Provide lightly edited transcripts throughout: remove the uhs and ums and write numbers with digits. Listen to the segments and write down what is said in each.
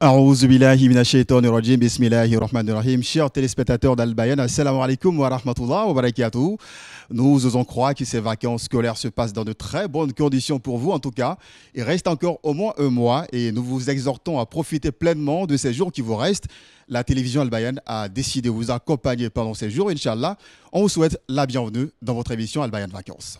A'ouzou billahi minash shaitanir rajim, bismillahir rahmanir rahim. Chers téléspectateurs d'Al Bayan, assalamu alaikum wa rahmatullah wa barakatuh. Nous osons croire que ces vacances scolaires se passent dans de très bonnes conditions pour vous en tout cas. Il reste encore au moins un mois et nous vous exhortons à profiter pleinement de ces jours qui vous restent. La télévision Al Bayan a décidé de vous accompagner pendant ces jours, Inch'Allah. On vous souhaite la bienvenue dans votre émission Al Bayan Vacances.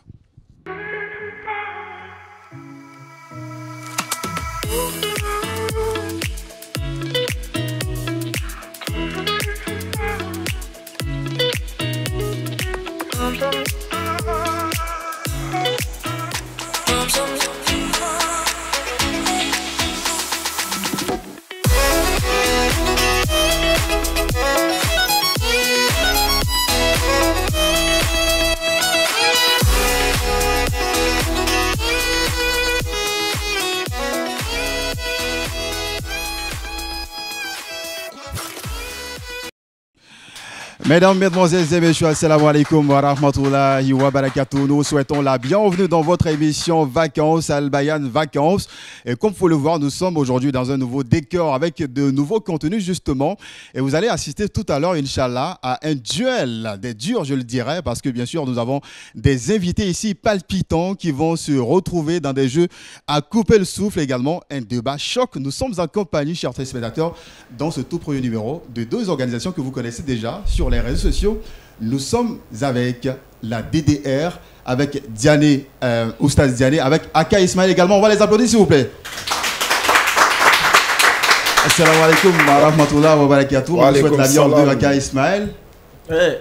Mesdames, Mesdemoiselles et Messieurs, assalamu alaikum wa rahmatullahi wa barakatuh. Nous souhaitons la bienvenue dans votre émission Vacances, Al Bayan Vacances. Et comme vous pouvez le voir, nous sommes aujourd'hui dans un nouveau décor avec de nouveaux contenus justement. Et vous allez assister tout à l'heure, Inch'Allah, à un duel, des durs je le dirais, parce que bien sûr nous avons des invités ici palpitants qui vont se retrouver dans des jeux à couper le souffle également. Un débat choc. Nous sommes en compagnie, chers téléspectateurs, dans ce tout premier numéro de deux organisations que vous connaissez déjà sur les réseaux sociaux. Nous sommes avec la DDR, avec Diane, Oustaz Diane, avec Aka Ismaël également. On va les applaudir s'il vous plaît. Assalamu alaikum wa rahmatullah wa barakatuh. On vous souhaite la bienvenue Aka Ismaël.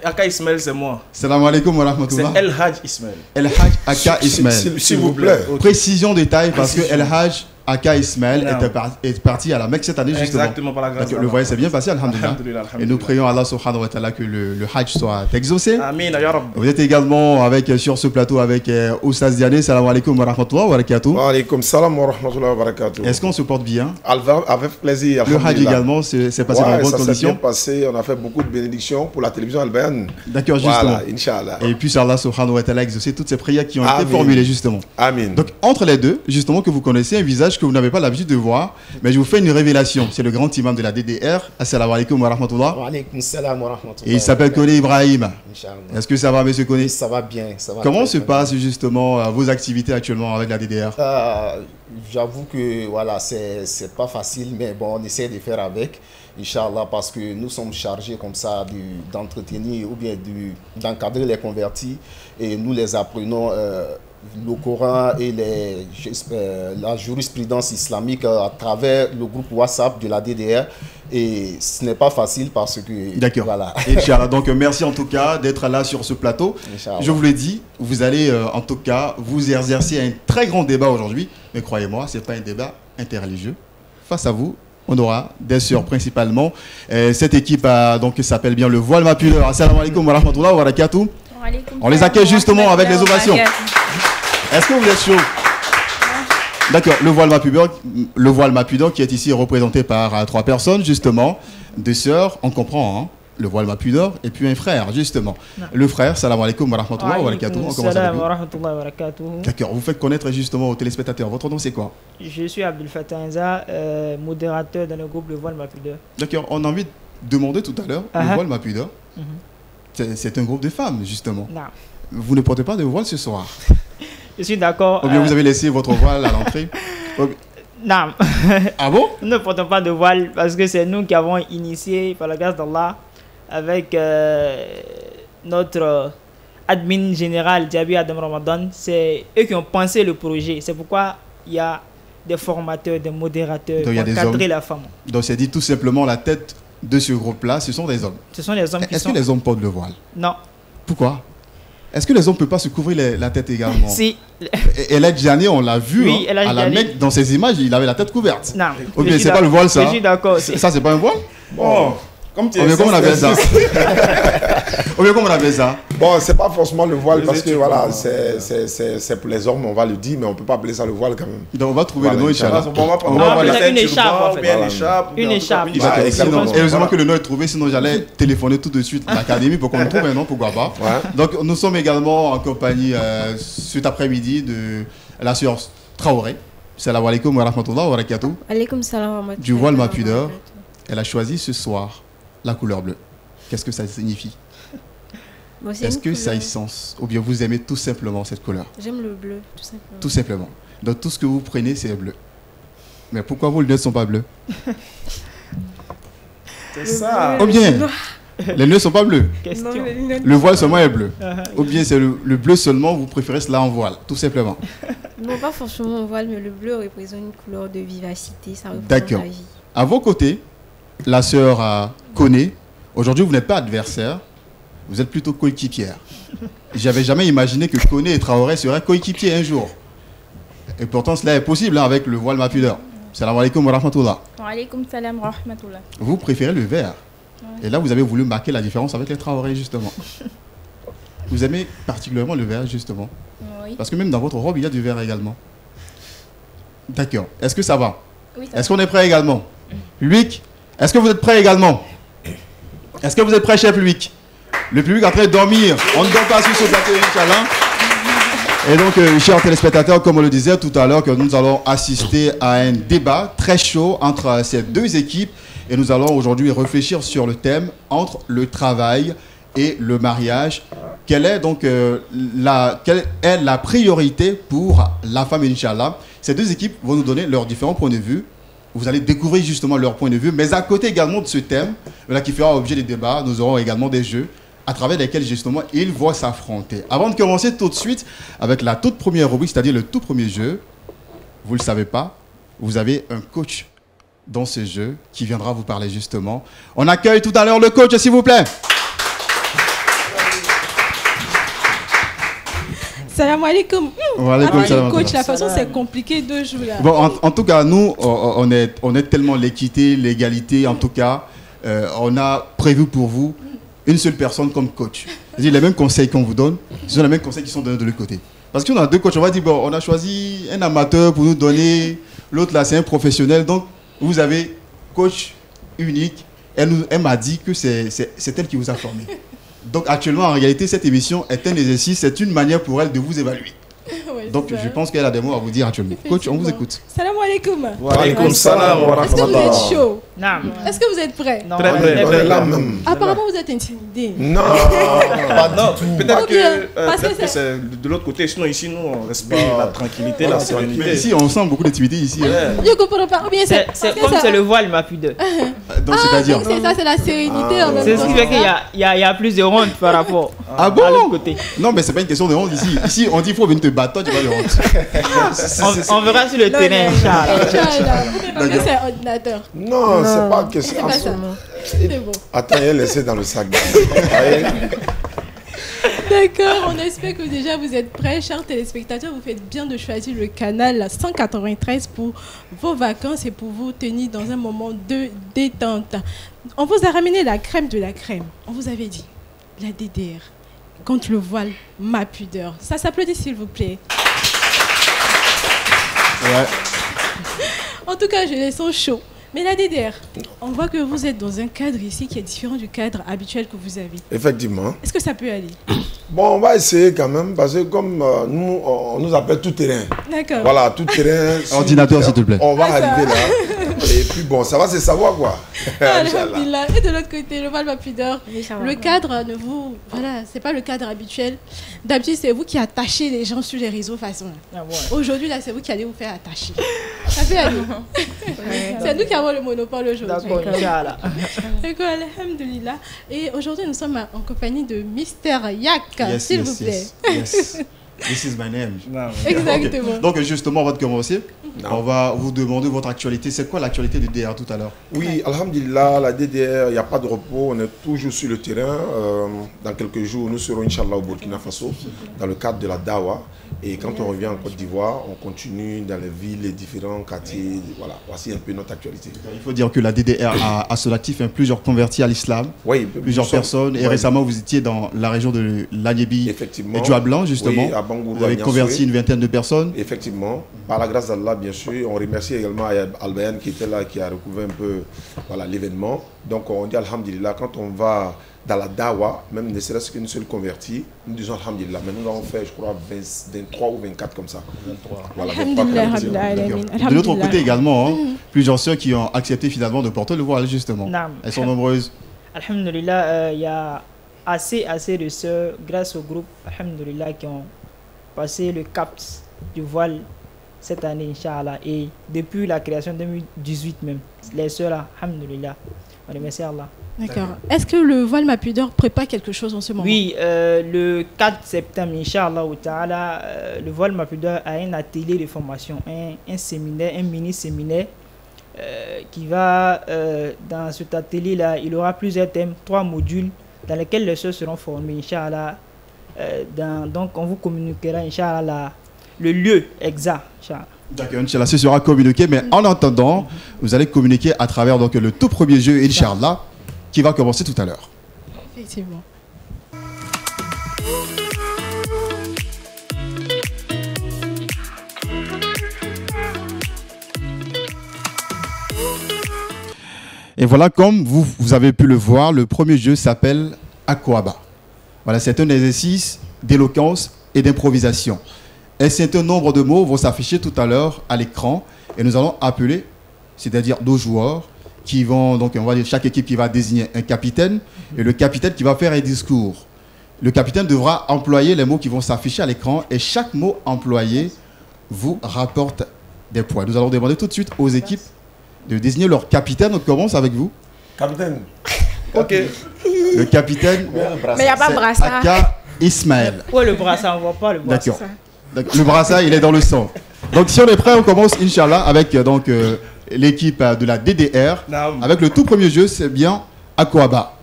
Aka Ismaël, c'est moi. Assalamu alaikum wa rahmatullah. C'est El Hajj Ismaël. El Hajj Aka Ismaël. S'il vous plaît. Précision détail parce que El Hajj Aka Ismaël est parti à la Mecque cette année justement. Exactement, par la grâce. Le voyage s'est bien passé, alhamdulillah. Et nous prions Allah subhanahu wa ta'ala que le Hajj soit exaucé. Amin, ya Rabb. Vous êtes également sur ce plateau avec Oustaz Diane. Salam alaikum wa rahmatullah wa barakatuh. Wa alaikum salam wa rahmatullah wa barakatuh. Est-ce qu'on se porte bien? Avec plaisir. Le Hajj également s'est passé dans de bonnes conditions. Ça s'est bien passé. On a fait beaucoup de bénédictions pour la télévision Al Bayan. D'accord, justement. Voilà, Inch'Allah. Et puis Allah subhanahu wa ta'ala exaucer toutes ces prières qui ont été formulées justement. Amin. Donc entre les deux, justement que vous connaissez un visage que vous n'avez pas l'habitude de voir, mais je vous fais une révélation. C'est le grand imam de la DDR. Assalamu alaikum wa rahmatullah. Wa alaikum salam wa rahmatullah. Et il s'appelle Kone Ibrahim. Est-ce que ça va, monsieur Kone? Ça va bien. Ça va. Comment se passent justement vos activités actuellement avec la DDR? J'avoue que voilà, c'est pas facile, mais bon, on essaie de faire avec, Inch'Allah, parce que nous sommes chargés comme ça d'entretenir ou bien d'encadrer les convertis et nous les apprenons le Coran et la jurisprudence islamique à travers le groupe WhatsApp de la DDR. Et ce n'est pas facile parce que... D'accord. Voilà. Inch'Allah. Donc merci en tout cas d'être là sur ce plateau. Je vous l'ai dit, vous allez en tout cas vous exercer à un très grand débat aujourd'hui. Mais croyez-moi, ce n'est pas un débat interreligieux. Face à vous, on aura des sœurs principalement. Cette équipe s'appelle bien le Voile Mapuleur. Assalamu alaikum wa rahmatullah wa barakatuh. On les accueille justement avec les ovations. Est-ce que vous êtes chaud? D'accord, le voile Mapudor qui est ici représenté par trois personnes, justement, deux sœurs, on comprend, hein, le voile Mapudor, et puis un frère, justement. Non. Le frère, salam alaikum wa rahmatullah wa barakatuh. Salam wa rahmatullah wa barakatuh. D'accord, vous faites connaître justement aux téléspectateurs. Votre nom c'est quoi? Je suis Abdel Fattah Anza, modérateur dans le groupe Le Voile Mapudor. D'accord, on a envie de demander tout à l'heure, le voile Mapudor, c'est un groupe de femmes, justement. Non. Vous ne portez pas de voile ce soir? Je suis d'accord. Ou bien vous avez laissé votre voile à l'entrée? Non. Ah bon? Nous ne portons pas de voile parce que c'est nous qui avons initié, par la grâce d'Allah, avec notre admin général, Djabi Adam Ramadan. C'est eux qui ont pensé le projet. C'est pourquoi il y a des formateurs, des modérateurs pour encadrer la femme. Donc c'est dit tout simplement la tête de ce groupe-là, ce sont des hommes. Ce sont des hommes qui sont... Est-ce que les hommes portent le voile? Non. Pourquoi? Est-ce que les hommes ne peuvent pas se couvrir la tête également? Si. Et El Hadj Diane, on l'a vu oui, à la Mecque, dans ses images, il avait la tête couverte. Non. Ou bien c'est pas le voile ça? Je suis d'accord. Ça, c'est pas un voile? Bon. Comme tu comment on appelle ça? Comment on appelle ça? Bon, c'est pas forcément le voile parce que voilà, c'est pour les hommes, on va le dire, mais on peut pas appeler ça le voile quand même. Donc on va trouver le nom, Inch'Allah. On va appeler une écharpe en fait. Une écharpe. Heureusement que le nom est trouvé, sinon j'allais téléphoner tout de suite à l'académie pour qu'on me trouve un nom, pourquoi pas. Donc nous sommes également en compagnie cet après-midi de la sœur Traoré. Salam alaikum wa rahmatullah wa barakatuh. Alaikum salam wa rahmatullah. Du voile ma pudeur, elle a choisi ce soir la couleur bleue. Qu'est-ce que ça signifie? Bon, Est-ce que ça a sens? Ou bien vous aimez tout simplement cette couleur? J'aime le bleu, tout simplement. Tout simplement. Donc tout ce que vous prenez, c'est bleu. Mais pourquoi vos lunettes ne sont pas bleues? C'est ça. Ou bien les lunettes ne sont pas bleues. Question. Le voile seulement est bleu. Ou bien c'est le bleu seulement, vous préférez cela en voile, tout simplement. Non, pas forcément un voile, mais le bleu représente une couleur de vivacité, ça représente D'accord. la vie. À vos côtés, la sœur Koné. Aujourd'hui, vous n'êtes pas adversaire, vous êtes plutôt coéquipière. J'avais jamais imaginé que Koné et Traoré seraient coéquipiers un jour. Et pourtant, cela est possible hein, avec le voile ma pudeur. Salam alaikum wa rahmatullah. Wa alaikum salam wa rahmatullah. Vous préférez le vert. Et là, vous avez voulu marquer la différence avec les Traoré, justement. Vous aimez particulièrement le vert, justement. Oui. Parce que même dans votre robe, il y a du vert également. D'accord. Est-ce que ça va? Oui, ça Est-ce qu'on est prêt également? Luc, est-ce que vous êtes prêt également? Est-ce que vous êtes prêt, chef Luc? Le public est en train de dormir. On ne dort pas sur ce plateau, Inch'Allah. Et donc, chers téléspectateurs, comme on le disait tout à l'heure, que nous allons assister à un débat très chaud entre ces deux équipes. Et nous allons aujourd'hui réfléchir sur le thème entre le travail et le mariage. Quelle est donc quelle est la priorité pour la femme, Inch'Allah? Ces deux équipes vont nous donner leurs différents points de vue. Vous allez découvrir justement leurs points de vue. Mais à côté également de ce thème, là, qui fera objet des débats, nous aurons également des jeux à travers lesquels justement ils vont s'affronter. Avant de commencer tout de suite avec la toute première rubrique, c'est-à-dire le tout premier jeu, vous ne le savez pas, vous avez un coach dans ce jeu qui viendra vous parler justement. On accueille tout à l'heure le coach, s'il vous plaît. Salam alaikum. Wa alaikum salam. Coach, la façon c'est compliqué de jouer là. Bon, en tout cas, nous, on est tellement l'équité, l'égalité, en tout cas, on a prévu pour vous une seule personne comme coach. C'est-à-dire les mêmes conseils qu'on vous donne, ce sont les mêmes conseils qui sont donnés de l'autre côté. Parce qu'on a deux coachs, on va dire, bon, on a choisi un amateur pour nous donner, l'autre là, c'est un professionnel. Donc, vous avez coach unique. Elle m'a dit que c'est elle qui vous a formé. Donc, actuellement, en réalité, cette émission est un exercice, c'est une manière pour elle de vous évaluer. Ouais, Donc, je pense qu'elle a des mots à vous dire actuellement. Coach, on vous écoute. Salam alaikum. Wa alaikum salam wa Est-ce que vous êtes chaud? Non. Est-ce que vous êtes prêt? Non. Très On prêt. est là même. Apparemment, vous êtes intimidé. Non. Non, peut-être Ou bien, parce que peut-être que c'est de l'autre côté. Sinon, ici, nous, on respecte la tranquillité, la Mais sérénité. ici, on sent beaucoup d'activité ici. Hein. Je comprends pas. Ou bien C'est parce que comme ça- c'est le voile ma pudeur. Donc, c'est-à-dire. donc c'est ça, c'est la sérénité en même C'est ce temps, qui fait qu'il ça. y a plus de honte par rapport Ah à bon? l'autre côté. Non, mais c'est pas une question de honte ici. Ici, on dit qu'il faut venir te battre, toi, tu vas le honte. On verra sur le terrain, Inch'Allah. Inch'Allah. Vous pouvez pas que c'est un ordinateur. Non, c'est pas que c'est. C'est pas ça. C'est bon. Attends, il est laissé dans le sac. D'accord, on espère que déjà vous êtes prêts, chers téléspectateurs. Vous faites bien de choisir le canal 193 pour vos vacances et pour vous tenir dans un moment de détente. On vous a ramené la crème de la crème. On vous avait dit, la DDR, contre le voile, ma pudeur. Ça s'applaudit s'il vous plaît. Ouais. En tout cas, je les sens chauds. Mais la DDR, on voit que vous êtes dans un cadre ici qui est différent du cadre habituel que vous avez. Effectivement. Est-ce que ça peut aller? Bon, on va essayer quand même parce que comme nous, on nous appelle tout terrain. D'accord. Voilà, tout terrain. Ordinateur, s'il te plaît. On va Ah, ça arriver là. Et puis bon, ça va se savoir quoi. Inch'Allah. Alhamdulillah. Et de l'autre côté, le voile ma pudeur. Oui, ça va. Le cadre ne vous... Voilà, c'est pas le cadre habituel. D'habitude, c'est vous qui attachez les gens sur les réseaux façon. Ah bon. Aujourd'hui, là, c'est vous qui allez vous faire attacher. Ça fait aller. C'est nous qui avons le monopole aujourd'hui. D'accord, Inch'Allah. D'accord, alhamdulillah. Et aujourd'hui, nous sommes en compagnie de Mister Yak, Yes, s'il yes, vous plaît. yes, yes. This is my name. Non, Exactement. Ok. Donc justement, avant de commencer, Non. on va vous demander votre actualité. C'est quoi l'actualité du DR tout à l'heure? Oui, alhamdulillah, la DDR, il n'y a pas de repos, on est toujours sur le terrain. Dans quelques jours, nous serons, Inch'Allah, au Burkina Faso, dans le cadre de la Dawa. Et quand on revient en Côte d'Ivoire, on continue dans les villes, les différents quartiers. Voilà, voici un peu notre actualité. Il faut dire que la DDR a son actif plusieurs convertis à l'islam, Oui, plusieurs personnes. Et oui, récemment, vous étiez dans la région de l'Agnébi effectivement. et du Blanc, justement. Oui, à Bangourou, Vous avez à converti Niansoué. une vingtaine de personnes. Effectivement, par la grâce d'Allah, bien sûr. On remercie également Albayan qui était là, qui a recouvert un peu voilà, l'événement. Donc on dit alhamdulillah, quand on va dans la dawa, même ne serait-ce qu'une seule convertie, nous disons alhamdulillah. Mais nous avons fait, je crois, 23 ou 24 comme ça. 23. Voilà, de l'autre côté également, hein, plusieurs sœurs qui ont accepté finalement de porter le voile, justement. Elles sont nombreuses. Alhamdulillah, il y a assez de sœurs, grâce au groupe, alhamdulillah, qui ont passé le cap du voile cette année, Inch'Allah. Et depuis la création 2018 même, les sœurs là, alhamdulillah, on remercie Allah. D'accord. Est-ce que le voile Ma Pudeur prépare quelque chose en ce moment? Oui, le 4 septembre, Inch'Allah, le voile Ma Pudeur a un atelier de formation, un séminaire, un mini-séminaire qui va, dans cet atelier-là, il y aura plusieurs thèmes, 3 modules dans lesquels les sœurs seront formées, Inch'Allah. Donc, on vous communiquera, Inch'Allah, le lieu exact, Inch'Allah. D'accord, Inch'Allah, ce sera communiqué, mais en attendant, vous allez communiquer à travers donc, le tout premier jeu, Inch'Allah, qui va commencer tout à l'heure. Effectivement. Et voilà, comme vous avez pu le voir, le premier jeu s'appelle Akwaba. Voilà, c'est un exercice d'éloquence et d'improvisation. Un certain nombre de mots vont s'afficher tout à l'heure à l'écran et nous allons appeler, c'est-à-dire nos joueurs, qui vont, donc on va dire chaque équipe qui va désigner un capitaine et le capitaine qui va faire un discours. Le capitaine devra employer les mots qui vont s'afficher à l'écran et chaque mot employé vous rapporte des points. Nous allons demander tout de suite aux équipes de désigner leur capitaine. On commence avec vous. Capitaine. Ok. Le capitaine. Mais il n'y a pas de brassard. Aka Ismaël. Ouais, le brassard, on ne voit pas le brassard. D'accord. Le brassard, il est dans le sang. Donc si on est prêt, on commence, Inch'Allah, avec donc l'équipe de la DDR. Avec le tout premier jeu, c'est bien Akwaba.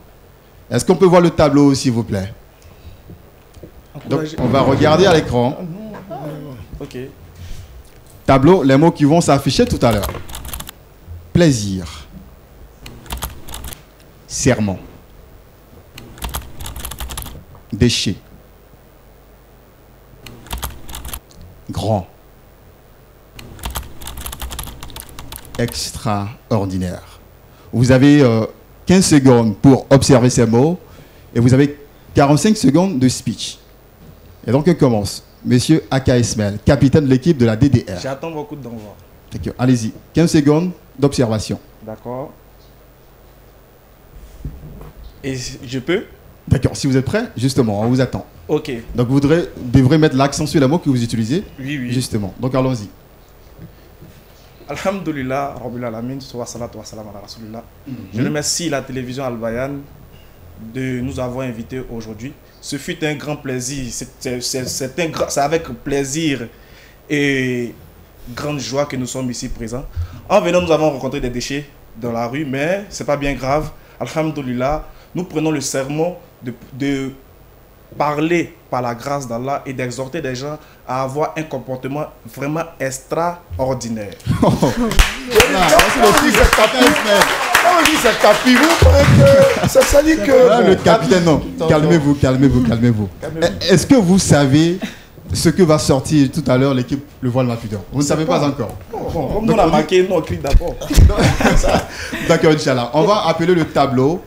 Est-ce qu'on peut voir le tableau, s'il vous plaît? Donc, on va regarder à l'écran. Ok. Tableau, les mots qui vont s'afficher tout à l'heure. Plaisir. Serment. Déchet. Grand. Extraordinaire. Vous avez 15 secondes pour observer ces mots et vous avez 45 secondes de speech. Et donc on commence. Monsieur Aka Ismaël, capitaine de l'équipe de la DDR. J'attends beaucoup d'envoi. Allez-y, 15 secondes d'observation. D'accord. Et je peux? D'accord, si vous êtes prêt, justement, on vous attend. Ok. Donc vous devrez mettre l'accent sur les mots que vous utilisez. Oui, oui. Justement, donc allons-y. Alhamdulillah, Rabbil Alamin, wa salatu wa salam ala Rasulillah. Je remercie la télévision Al-Bayan de nous avoir invités aujourd'hui. Ce fut un grand plaisir. C'est avec plaisir et grande joie que nous sommes ici présents. En venant, nous avons rencontré des déchets dans la rue, mais ce n'est pas bien grave. Alhamdulillah, nous prenons le serment de parler par la grâce d'Allah et d'exhorter des gens à avoir un comportement vraiment extraordinaire. Ça dit que... Le capitaine, non. Calmez-vous. Est-ce que vous savez ce que va sortir tout à l'heure l'équipe Le Voile Ma Pudeur? Vous ne savez pas encore. Comme nous on a marqué, nous on clique d'abord. D'accord, Inch'Allah. On va appeler le tableau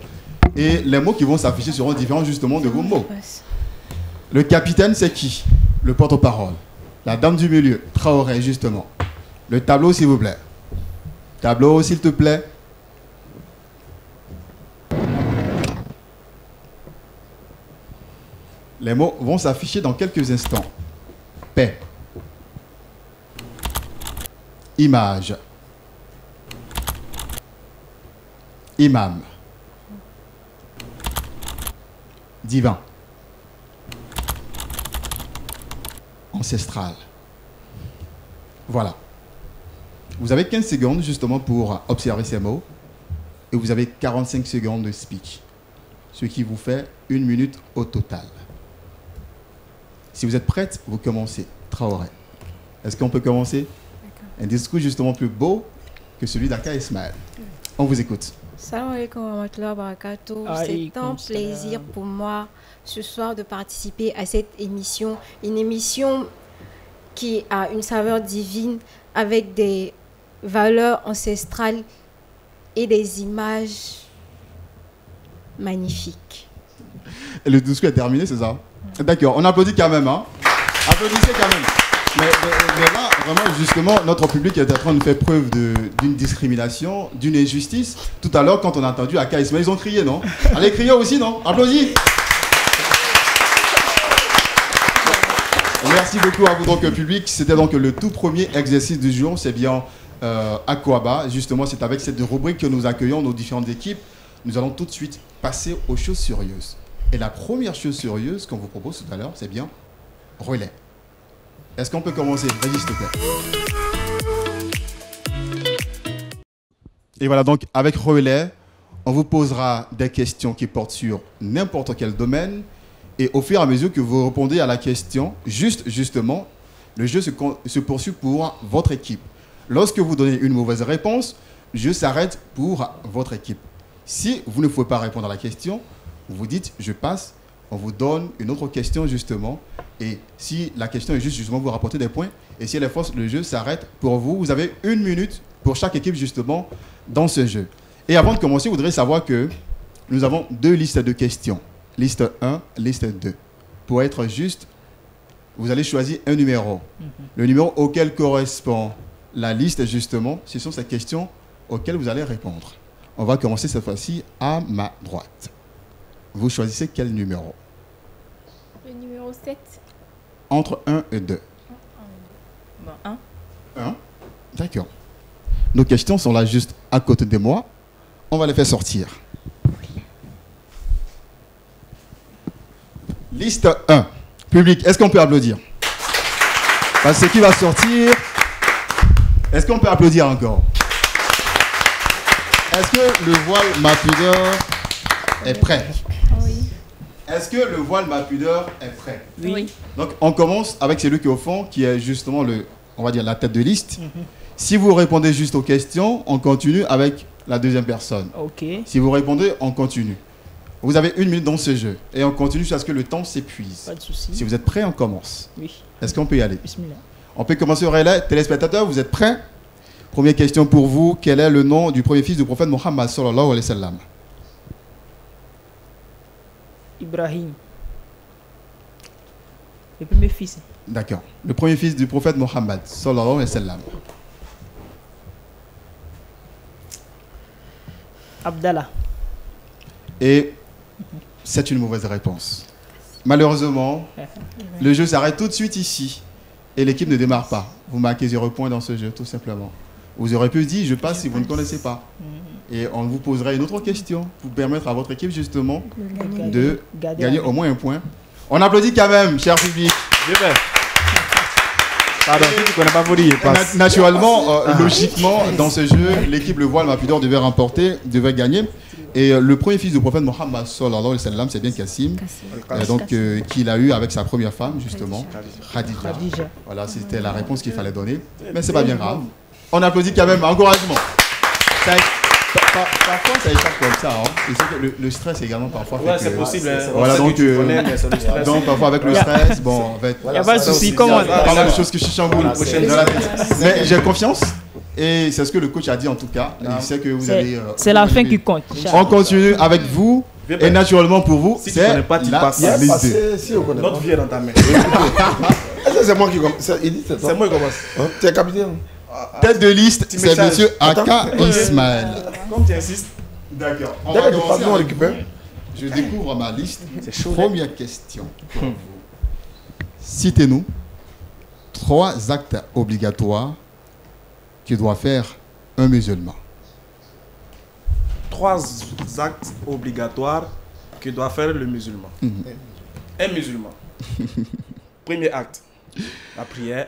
et les mots qui vont s'afficher seront différents justement de vos mots. Le capitaine, c'est qui? Le porte-parole. La dame du milieu, Traoré, justement. Le tableau, s'il vous plaît. Tableau, s'il te plaît. Les mots vont s'afficher dans quelques instants. Paix. Image. Imam. Divin. Ancestral. Voilà. Vous avez 15 secondes justement pour observer ces mots et vous avez 45 secondes de speech, ce qui vous fait 1 minute au total. Si vous êtes prête, vous commencez. Traoré. Est-ce qu'on peut commencer? Un discours justement plus beau que celui d'Aka Ismaël. On vous écoute. Salam alaikum wa rahmatullahi wa barakatuh. C'est un plaisir pour moi ce soir de participer à cette émission. Une émission qui a une saveur divine avec des valeurs ancestrales et des images magnifiques. Et le discours est terminé, c'est ça? D'accord, on applaudit quand même. Hein. Applaudissez quand même. Mais là, vraiment, justement, notre public est en train de faire preuve d'une discrimination, d'une injustice. Tout à l'heure, quand on a entendu Aka Ismail, ils ont crié, non? Allez crier aussi, non? Applaudis. Merci beaucoup à vous, donc, public. C'était donc le tout premier exercice du jour. C'est bien Aquaba. Justement, c'est avec cette rubrique que nous accueillons nos différentes équipes. Nous allons tout de suite passer aux choses sérieuses. Et la première chose sérieuse qu'on vous propose tout à l'heure, c'est bien relais. Est-ce qu'on peut commencer? Vas-y, s'il te plaît. Et voilà, donc avec relais, on vous posera des questions qui portent sur n'importe quel domaine. Et au fur et à mesure que vous répondez à la question, justement, le jeu se poursuit pour votre équipe. Lorsque vous donnez une mauvaise réponse, le jeu s'arrête pour votre équipe. Si vous ne pouvez pas répondre à la question, vous dites « je passe », on vous donne une autre question justement. Et si la question est juste, justement, vous rapportez des points. Et si elle est fausse, le jeu s'arrête pour vous. Vous avez 1 minute pour chaque équipe justement dans ce jeu. Et avant de commencer, je voudrais savoir que nous avons 2 listes de questions. Liste 1, liste 2. Pour être juste, vous allez choisir un numéro. Le numéro auquel correspond la liste justement, ce sont ces questions auxquelles vous allez répondre. On va commencer cette fois-ci à ma droite. Vous choisissez quel numéro? Le numéro 7. Entre 1 et 2. Bon, 1. 1. D'accord. Nos questions sont là juste à côté de moi. On va les faire sortir. Liste 1. Public, est-ce qu'on peut applaudir? Parce que ce qui va sortir, est-ce qu'on peut applaudir encore? Est-ce que le voile ma pudeur est prêt? Oui. Est-ce que le voile ma pudeur est prêt? Oui. Donc on commence avec celui qui est au fond, qui est justement on va dire la tête de liste. Si vous répondez juste aux questions, on continue avec la deuxième personne. Ok. Si vous répondez, on continue. Vous avez 1 minute dans ce jeu et on continue jusqu'à ce que le temps s'épuise. Pas de souci. Si vous êtes prêts, on commence. Oui. Est-ce qu'on peut y aller? Bismillah. On peut commencer au relais. Téléspectateurs, vous êtes prêts? Première question pour vous. Quel est le nom du premier fils du prophète Mohammed sallallahu alayhi wa sallam? Ibrahim. Le premier fils. D'accord. Le premier fils du prophète Mohammed sallallahu alayhi wa sallam. Abdallah. Et c'est une mauvaise réponse. Malheureusement, le jeu s'arrête tout de suite ici. Et l'équipe ne démarre pas. Vous marquez 0 points dans ce jeu, tout simplement. Vous aurez pu dire, je passe si vous ne connaissez pas. Et on vous posera une autre question pour permettre à votre équipe, justement, de gagner au moins 1 point. On applaudit quand même, cher public. Pardon, si tu ne connais pas, vous dire. Naturellement, logiquement, dans ce jeu, l'équipe Le Voile Ma Pudeur devait remporter, devait gagner. Et le premier fils du prophète Mohammed sallallahu alayhi wa sallam, c'est bien Kassim, donc qu'il a eu avec sa première femme justement, Khadija. Voilà, c'était la réponse qu'il fallait donner, mais c'est pas bien grave. On applaudit quand même, encouragement. Parfois ça échappe comme ça, hein. Et c'est que le stress également parfois fait Ouais, que, c'est possible. voilà, donc parfois avec le stress, bon, en fait, Il n'y a pas de souci, comment pas mal de choses qui se chamboulent. Mais j'ai confiance. Et c'est ce que le coach a dit en tout cas. Il sait que vous allez. C'est la fin qui compte. On continue avec vous. Et naturellement pour vous, si c'est la liste. Si on connaît notre vie est dans ta main. C'est moi qui commence. C'est moi qui commence. Tu es capitaine. Tête de liste, c'est monsieur Aka Ismail. Comme tu insistes. D'accord. On va commencer. Je découvre ma liste. Première question pour vous. Citez-nous 3 actes obligatoires que doit faire un musulman. 3 actes obligatoires que doit faire le musulman. Un musulman. Premier acte, la prière.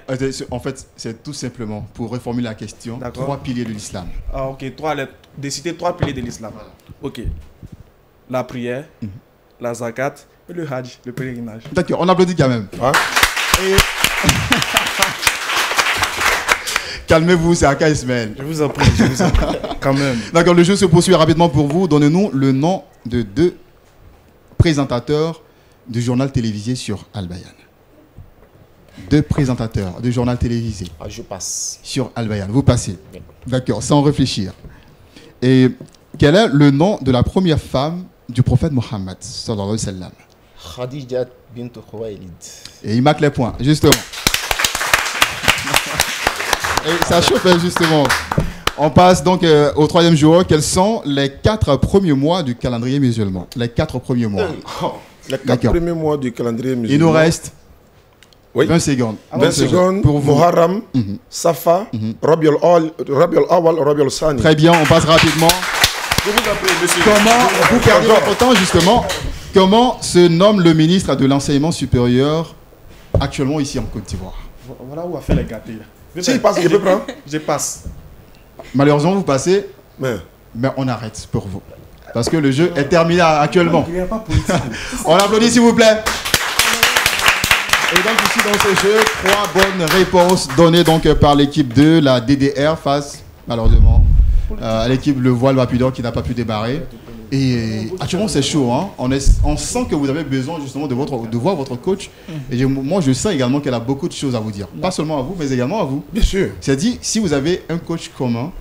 En fait, c'est tout simplement, pour reformuler la question, 3 piliers de l'islam. Ah, ok, de citer 3 piliers de l'islam. Voilà. Ok. La prière, la zakat et le hajj, le pèlerinage. D'accord, on applaudit quand même. Ouais. Et... Calmez-vous, c'est Aka Ismail. Je vous en prie, quand même. D'accord, le jeu se poursuit rapidement pour vous. Donnez-nous le nom de 2 présentateurs du journal télévisé sur Al-Bayan. 2 présentateurs de journal télévisé. Ah, je passe. Sur Al-Bayan. Vous passez. D'accord, sans réfléchir. Et quel est le nom de la première femme du prophète Mohammed sallallahu alayhi wa sallam? Khadija bint Khuwaylid. Et il marque les points, justement. Et ça chauffe, justement. On passe donc au troisième jour. Quels sont les 4 premiers mois du calendrier musulman? Les 4 premiers mois. Les 4 premiers mois du calendrier musulman. Il nous reste 20 secondes. 20 secondes pour Muharram, Safa, Rabiul Awal, Rabiul Sani. Très bien, on passe rapidement. Je vous en prie, monsieur. Comment, vous perdez votre temps justement, comment se nomme le ministre de l'enseignement supérieur actuellement ici en Côte d'Ivoire? Voilà où a fait les gâtés. Si il passe, je peux prendre. Je passe. Malheureusement, vous passez, Mais on arrête pour vous. Parce que le jeu est terminé actuellement. On applaudit s'il vous plaît. Et donc ici dans ce jeu, 3 bonnes réponses données donc par l'équipe de la DDR face malheureusement à l'équipe Le Voile Vapidor qui n'a pas pu démarrer. Et actuellement c'est chaud, hein. On sent que vous avez besoin justement de voir votre coach. Et moi je sais également qu'elle a beaucoup de choses à vous dire. Pas seulement à vous, mais également à vous. bien sûr. C'est-à-dire, si vous avez un coach commun,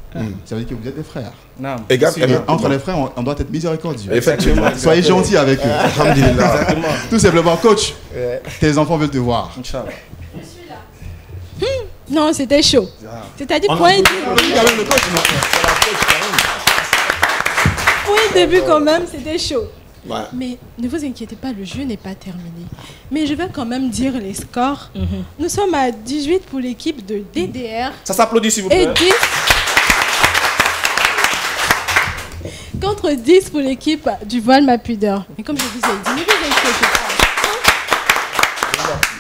ça veut dire que vous êtes des frères. Non. Égal, Et entre les frères, on doit être miséricordieux. Effectivement. Soyez gentils avec eux. Alhamdulillah. Exactement. Tout simplement, coach, tes enfants veulent te voir. Inch'Allah. Non, c'était chaud. C'est-à-dire, point de début quand même, c'était chaud. Ouais. Mais ne vous inquiétez pas, le jeu n'est pas terminé. Mais je vais quand même dire les scores. Nous sommes à 18 pour l'équipe de DDR. Ça s'applaudit s'il vous Et plaît. 10 contre 10 pour l'équipe du Voile Ma Pudeur. Et comme je vous ai dit, ne vous inquiétez pas.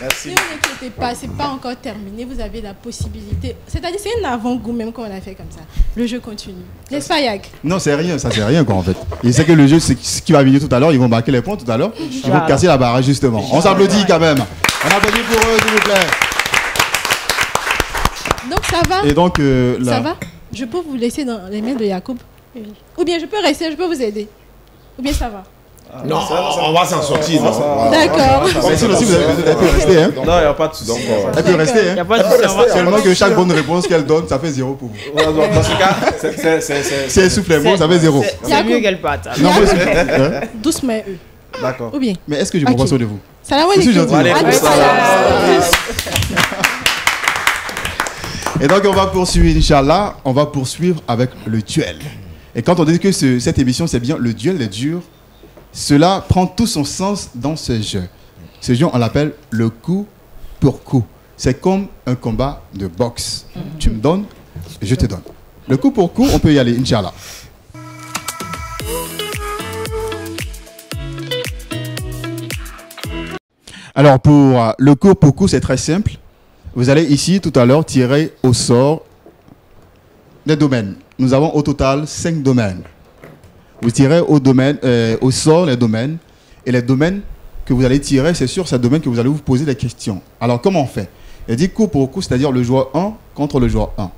Merci. Ne vous inquiétez pas, c'est pas encore terminé. Vous avez la possibilité. C'est-à-dire, c'est un avant-goût même qu'on a fait comme ça. Le jeu continue. N'est-ce pas, Yak? Non, c'est rien, ça c'est rien quoi en fait. Il sait que le jeu, c'est ce qui va venir tout à l'heure, ils vont marquer les points tout à l'heure. Ils vont casser la barre justement. On s'applaudit quand même. On applaudit pour eux, s'il vous plaît. Donc ça va? Et donc là. Ça va? Je peux vous laisser dans les mains de Yacoub? Ou bien je peux rester, je peux vous aider? Ou bien ça va? Non, on va s'en sortir. D'accord. Mais sinon, si vous avez besoin, elle peut rester. Hein. Non, il n'y a pas de souci. Elle peut rester. Hein. Y a pas de souci. Seulement que chaque bonne réponse qu'elle donne, ça fait 0 pour vous. Dans ce cas, Si elle souffle les mots, ça fait 0. C'est mieux qu'elle parte. Non, moi, hein? Doucement, eux. d'accord. Ou bien? Mais est-ce que je me reçois de vous? Salam Je suis alaikum. gentil. Allez, Et donc, on va poursuivre, Inch'Allah, on va poursuivre avec le duel. Et quand on dit que cette émission, c'est bien le duel des durs, cela prend tout son sens dans ce jeu. Ce jeu, on l'appelle le coup pour coup. C'est comme un combat de boxe. Tu me donnes, je te donne. Le coup pour coup, on peut y aller, Inch'Allah. Alors, pour le coup pour coup, c'est très simple. Vous allez ici, tout à l'heure, tirer au sort des domaines. Nous avons au total 5 domaines. Vous tirez au sort les domaines. Et les domaines que vous allez tirer, c'est sur ces domaines que vous allez vous poser des questions. Alors, comment on fait? Il dit coup pour coup, c'est-à-dire le joueur 1 contre le joueur 1.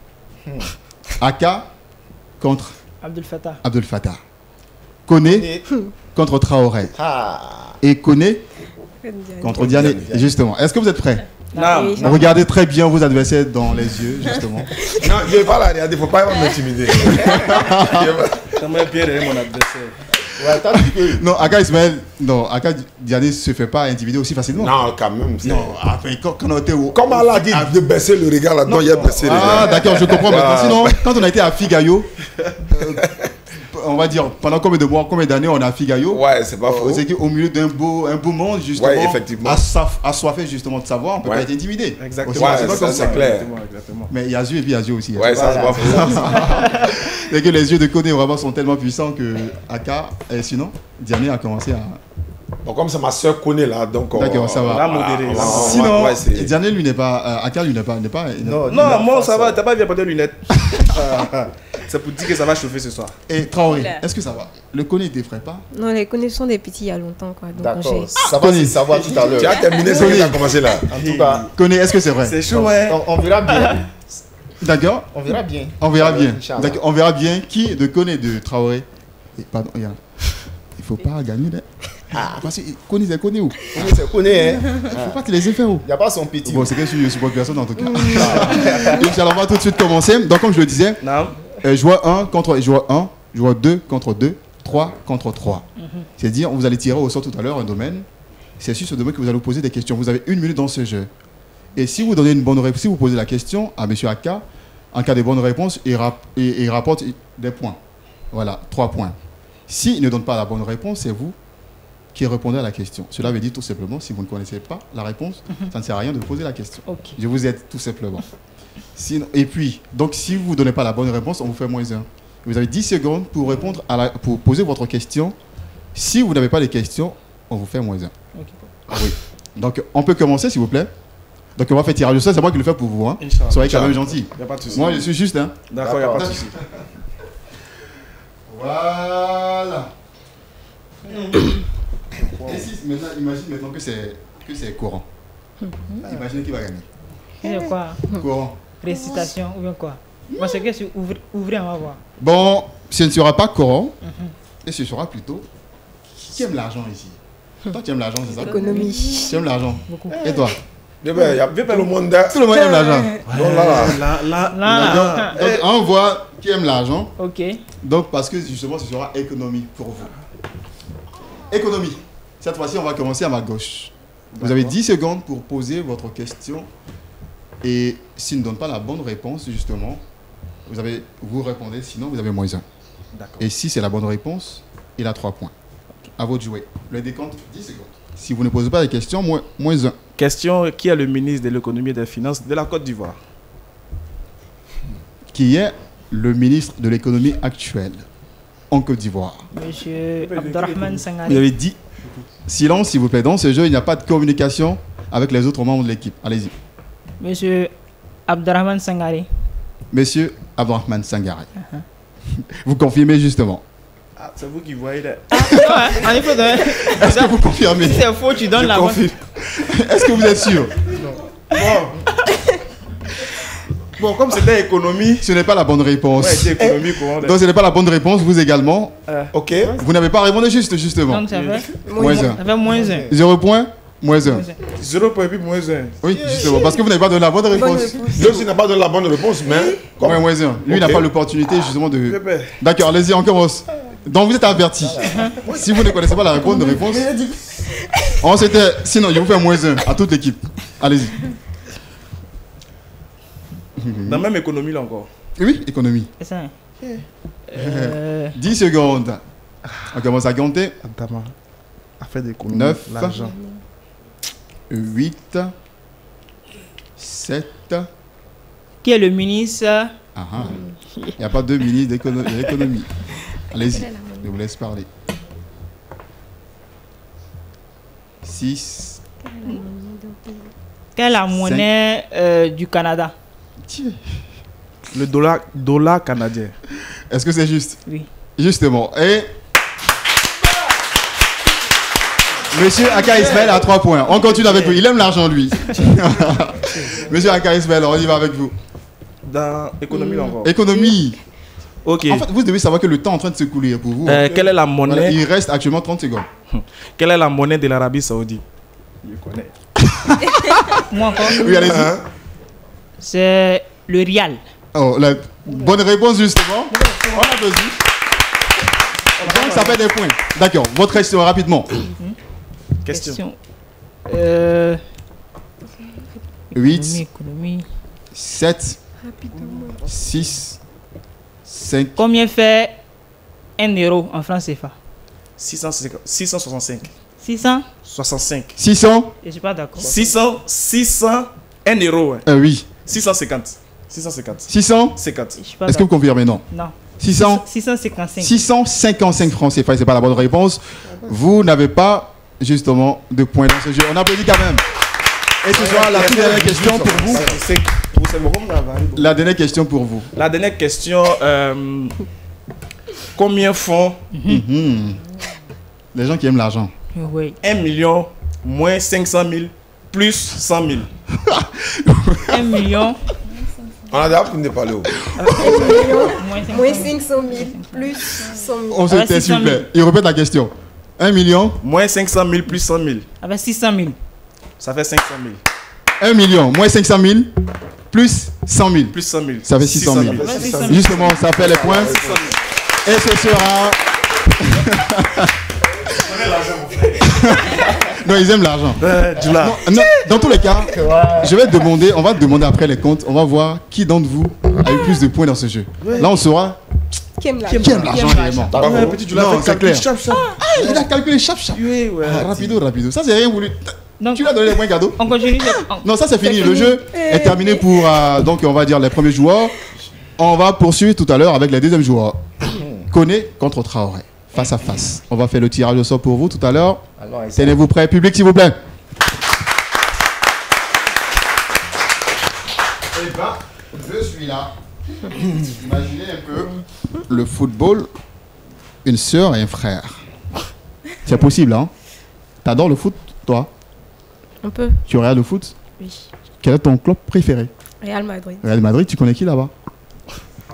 Aka contre Abdel Fattah. Koné contre Traoré. Et Koné contre Diané. Justement. Est-ce que vous êtes prêts? Non. Regardez très bien vos adversaires dans les yeux, justement. Non, je ne vais pas la regarder, il ne faut pas m'intimider. J'aimerais bien aider mon adversaire. Non, Aka Ismaël, non, Aka Diané ne se fait pas intimider aussi facilement. Non, quand même. Non, enfin, quand on était au... Comme Allah a dit de baisser le regard là-dedans, il a baissé le regard. Ah, d'accord, je comprends maintenant. Sinon, quand on a été à Figayo, on va dire, pendant combien de mois, combien d'années on a à Figayo? Ouais, c'est pas faux. C'est qu'au milieu d'un beau monde, justement, Ouais, effectivement. assoiffé justement de savoir, on ne peut pas être intimidé. Exactement. Ouais, C'est pas ça, comme c'est clair. Exactement. Mais il y a Yazoo et puis Yazoo aussi. Ouais, ça, c'est pas faux. C'est que les yeux de Koné vraiment sont tellement puissants que Aka, et sinon, Diané a commencé à... Bon, comme c'est ma soeur connaît là, donc... D'accord, ça va. On va modérer. Sinon, Diané, lui, n'est pas... Aka, lui, n'est pas... Non, moi, ça va. T'as pas bien porté les lunettes. C'est pour dire que ça va chauffer ce soir. Et Traoré, est-ce que ça va? Le Koné, il t'effraie pas? Non, les connaissances sont des petits il y a longtemps. Quoi. Donc, D'accord, ça va se savoir tout à l'heure. Tu as terminé ce que tu as commencé là. En tout cas, Koné, est-ce que c'est vrai? C'est chaud, ouais. on verra bien. D'accord. On verra bien. On verra bien. Inch'Allah. D'accord, on verra bien qui de Koné de Traoré. Et pardon, il faut pas gagner. Parce que Koné, c'est Koné où? C'est connaît, hein. Faut pas te laisser faire où? Il n'y a pas son petit. Bon, c'est que je supporte personne en tout cas. Inch'Allah, on va tout de suite commencer. Donc, comme je le disais, Non. joueur 1 contre joueur 1, joueur 2 contre 2, 3 contre 3. C'est-à-dire, vous allez tirer au sort tout à l'heure un domaine. C'est sur ce domaine que vous allez vous poser des questions. Vous avez 1 minute dans ce jeu. Et si vous donnez une bonne réponse, si vous posez la question à M. Aka, en cas de bonne réponse, il rapporte des points. Voilà, 3 points. S'il ne donne pas la bonne réponse, c'est vous qui répondez à la question. Cela veut dire tout simplement, si vous ne connaissez pas la réponse, ça ne sert à rien de poser la question. Okay. Je vous aide tout simplement. Sinon, et puis, donc si vous ne donnez pas la bonne réponse, on vous fait -1. Vous avez 10 secondes pour répondre pour poser votre question. Si vous n'avez pas de questions, on vous fait -1. Okay. Oui. Donc, on peut commencer, s'il vous plaît. Donc, on va faire tirage au sort. C'est moi qui le fais pour vous. Hein. Soyez quand même gentil. Il n'y a pas de souci. Moi, je suis juste. Hein. D'accord, il n'y a pas de souci. Voilà. Et si, maintenant, imagine maintenant que c'est courant. Imaginez qui va gagner. C'est quoi? Courant. Récitation ou bien quoi? Moi, c'est que c'est ouvrir, on va voir. Bon, ce ne sera pas courant. Et ce sera plutôt qui aime l'argent ici. Toi, tu aimes l'argent, c'est ça? Économie. Tu aimes l'argent. Beaucoup. Et toi? Il y a tout le monde. Tout le monde aime l'argent. Là. Donc, on voit qui aime l'argent. Ok. Donc, parce que justement, ce sera économie pour vous. Économie. Cette fois-ci, on va commencer à ma gauche. Vous avez 10 secondes pour poser votre question. Et s'il ne donne pas la bonne réponse, justement, vous répondez, sinon vous avez -1. D'accord. Et si c'est la bonne réponse, il a 3 points. À vous de jouer. Le décompte, 10 secondes. Si vous ne posez pas de questions, -1. Question, qui est le ministre de l'économie et des finances de la Côte d'Ivoire? Qui est le ministre de l'économie actuel en Côte d'Ivoire? Monsieur Abdurrahman Vous Sangari. avez dit silence, s'il vous plaît. Dans ce jeu, il n'y a pas de communication avec les autres membres de l'équipe. Allez-y. Monsieur Abdurrahman Sangari. Monsieur Abdurrahman Sangari. Vous confirmez justement. Ah, c'est vous qui voyez là. En effet, Est-ce que vous confirmez? si c'est faux, tu donnes la bonne. Est-ce que vous êtes sûr? Bon, comme c'était économie. Ce n'est pas la bonne réponse. Ouais, c'est économie courante. Donc ce n'est pas la bonne réponse, vous également. Ok. Vous n'avez pas répondu justement. Donc ça fait -1. ça fait -1. 0 point, -1. 0 point et puis -1. Oui, justement, parce que vous n'avez pas donné la bonne réponse. L'autre n'a pas donné la bonne réponse, mais. Comme... Ouais, -1. Lui, il n'a Ok. pas l'opportunité justement de. Pépé. D'accord, allez-y, on commence. Donc vous êtes averti. Si vous ne connaissez pas la bonne réponse, sinon je vous fais -1 à toute l'équipe. Allez-y. Dans la même économie là encore. Oui, économie. C'est ça. 10 secondes. On commence à compter. Adama. Affaire d'économie. 9. L'argent. 8. 7. Qui est le ministre? Il n'y a pas 2 ministres de l'économie. Allez-y, je vous laisse parler. 6. Quelle est la monnaie du Canada? Le dollar canadien. Est-ce que c'est juste? Oui. Justement. Et Monsieur Aka Ismaël a 3 points. On continue avec vous. Il aime l'argent, lui. Monsieur Aka Ismaël, on y va avec vous. Dans économie là encore. Économie. Ok. En fait, vous devez savoir que le temps est en train de se couler pour vous. Quelle est la monnaie? Voilà, il reste actuellement 30 secondes. Quelle est la monnaie de l'Arabie Saoudite? Je connais. Moi encore. Oui, allez-y. C'est le rial. Oh, la bonne réponse, justement. On applaudit. Donc, ça fait des points. D'accord. Votre question, rapidement. Question. 8, Économie. 7, 6, 5. Combien fait 1 euro en francs CFA? 665. 600? 65. 600. Je suis pas d'accord. 600, 1 euro. Ouais. Oui. 650. 650. 600. 50. Je suis pas Est-ce que vous d'accord. confirmez? Non. Non. 600. 655. 655 francs CFA, c'est pas la bonne réponse. Vous n'avez pas justement de points dans ce jeu. On applaudit quand même. Et ce sera la toute dernière question pour vous. La dernière question pour vous. La dernière question. Combien font Les gens qui aiment l'argent. Oui. 1 million moins 500 000 plus 100 000? 1 million On a déjà pu ne parler. Moins 500 000 plus 100 000. On se tait, s'il vous plaît. Il répète la question. 1 million. Moins 500 000 plus 100 000. Avec 600 000. Ça fait 500 000. 1 million moins 500 000 plus 100 000. Plus 100 000. Ça fait 600 000. Justement, ça fait les points. Et ce sera... Non, ils aiment l'argent. Non, dans tous les cas, on va demander après les comptes, on va voir qui d'entre vous a eu plus de points dans ce jeu. Là, on saura Qui aime l'argent réellement. Non, c'est clair. Ah, Il a calculé chap. Rapido. Ça, c'est rien voulu. Donc, Tu lui as donné les points cadeaux? on continue. Non, ça c'est fini. Le jeu est terminé pour, donc on va dire, les premiers joueurs. On va poursuivre tout à l'heure avec les deuxièmes joueurs. Koné contre Traoré, face à face. On va faire le tirage au sort pour vous tout à l'heure. Tenez-vous prêts, public s'il vous plaît. Eh ben, je suis là. Imaginez un peu le football, une sœur et un frère. C'est possible, hein? T'adores le foot, toi? Un peu. Tu regardes le foot? Oui. Quel est ton club préféré? Real Madrid. Real Madrid, tu connais qui là-bas?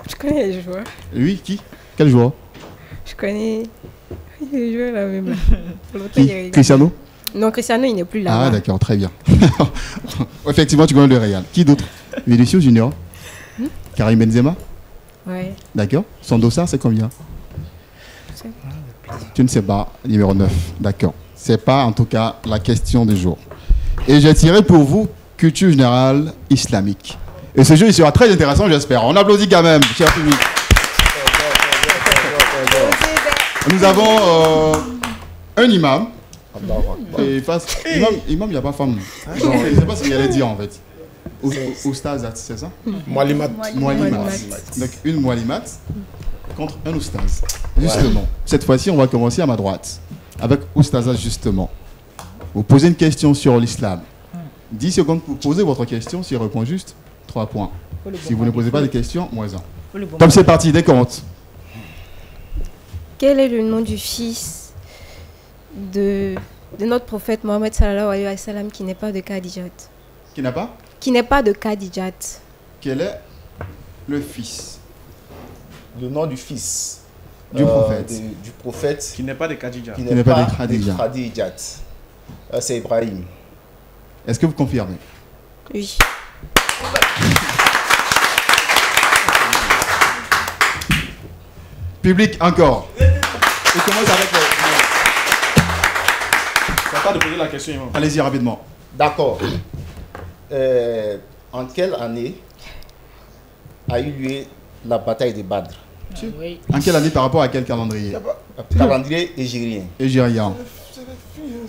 Je connais les joueurs. Lui, qui? Quel joueur? Je connais les joueurs là même. Qui? Cristiano? Non, Cristiano, il n'est plus là. Ah, d'accord, très bien. Effectivement, tu connais le Real. Qui d'autre? Vinicius Junior? Karim Benzema? Ouais. D'accord. Son dossard, c'est combien? Tu ne sais pas. Numéro 9. D'accord. C'est pas en tout cas la question du jour. Et j'ai tiré pour vous culture générale islamique. Et ce jeu, il sera très intéressant, j'espère. On applaudit quand même, cher public. Nous avons un imam. Et face, imam, il n'y a pas femme. Je ne sais pas ce qu'il allait dire en fait. Oustaz, c'est ça? Moualimat. Donc une moualimat contre un oustaz. Justement, cette fois-ci, on va commencer à ma droite. Avec Oustaza, justement. Vous posez une question sur l'islam. 10 secondes pour poser votre question. S'il répond juste, 3 points. Si vous ne posez pas de questions, moins 1. Comme c'est parti, décompte. Quel est le nom du fils de notre prophète Mohammed sallallahu alayhi wa sallam qui n'est pas de Khadijat? Qui n'a pas? Qui n'est pas de Khadijat. Quel est le fils? Le nom du fils du prophète. Du prophète qui n'est pas de Khadija. Qui n'est pas de Khadijat. C'est Ibrahim. Est-ce que vous confirmez? Oui. Public, encore. On commence avec le... C'est pas de poser la question. Allez-y rapidement. D'accord. En quelle année a eu lieu la bataille de Badr? Oui. En quelle année par rapport à quel calendrier? Calendrier égérien. Égérien.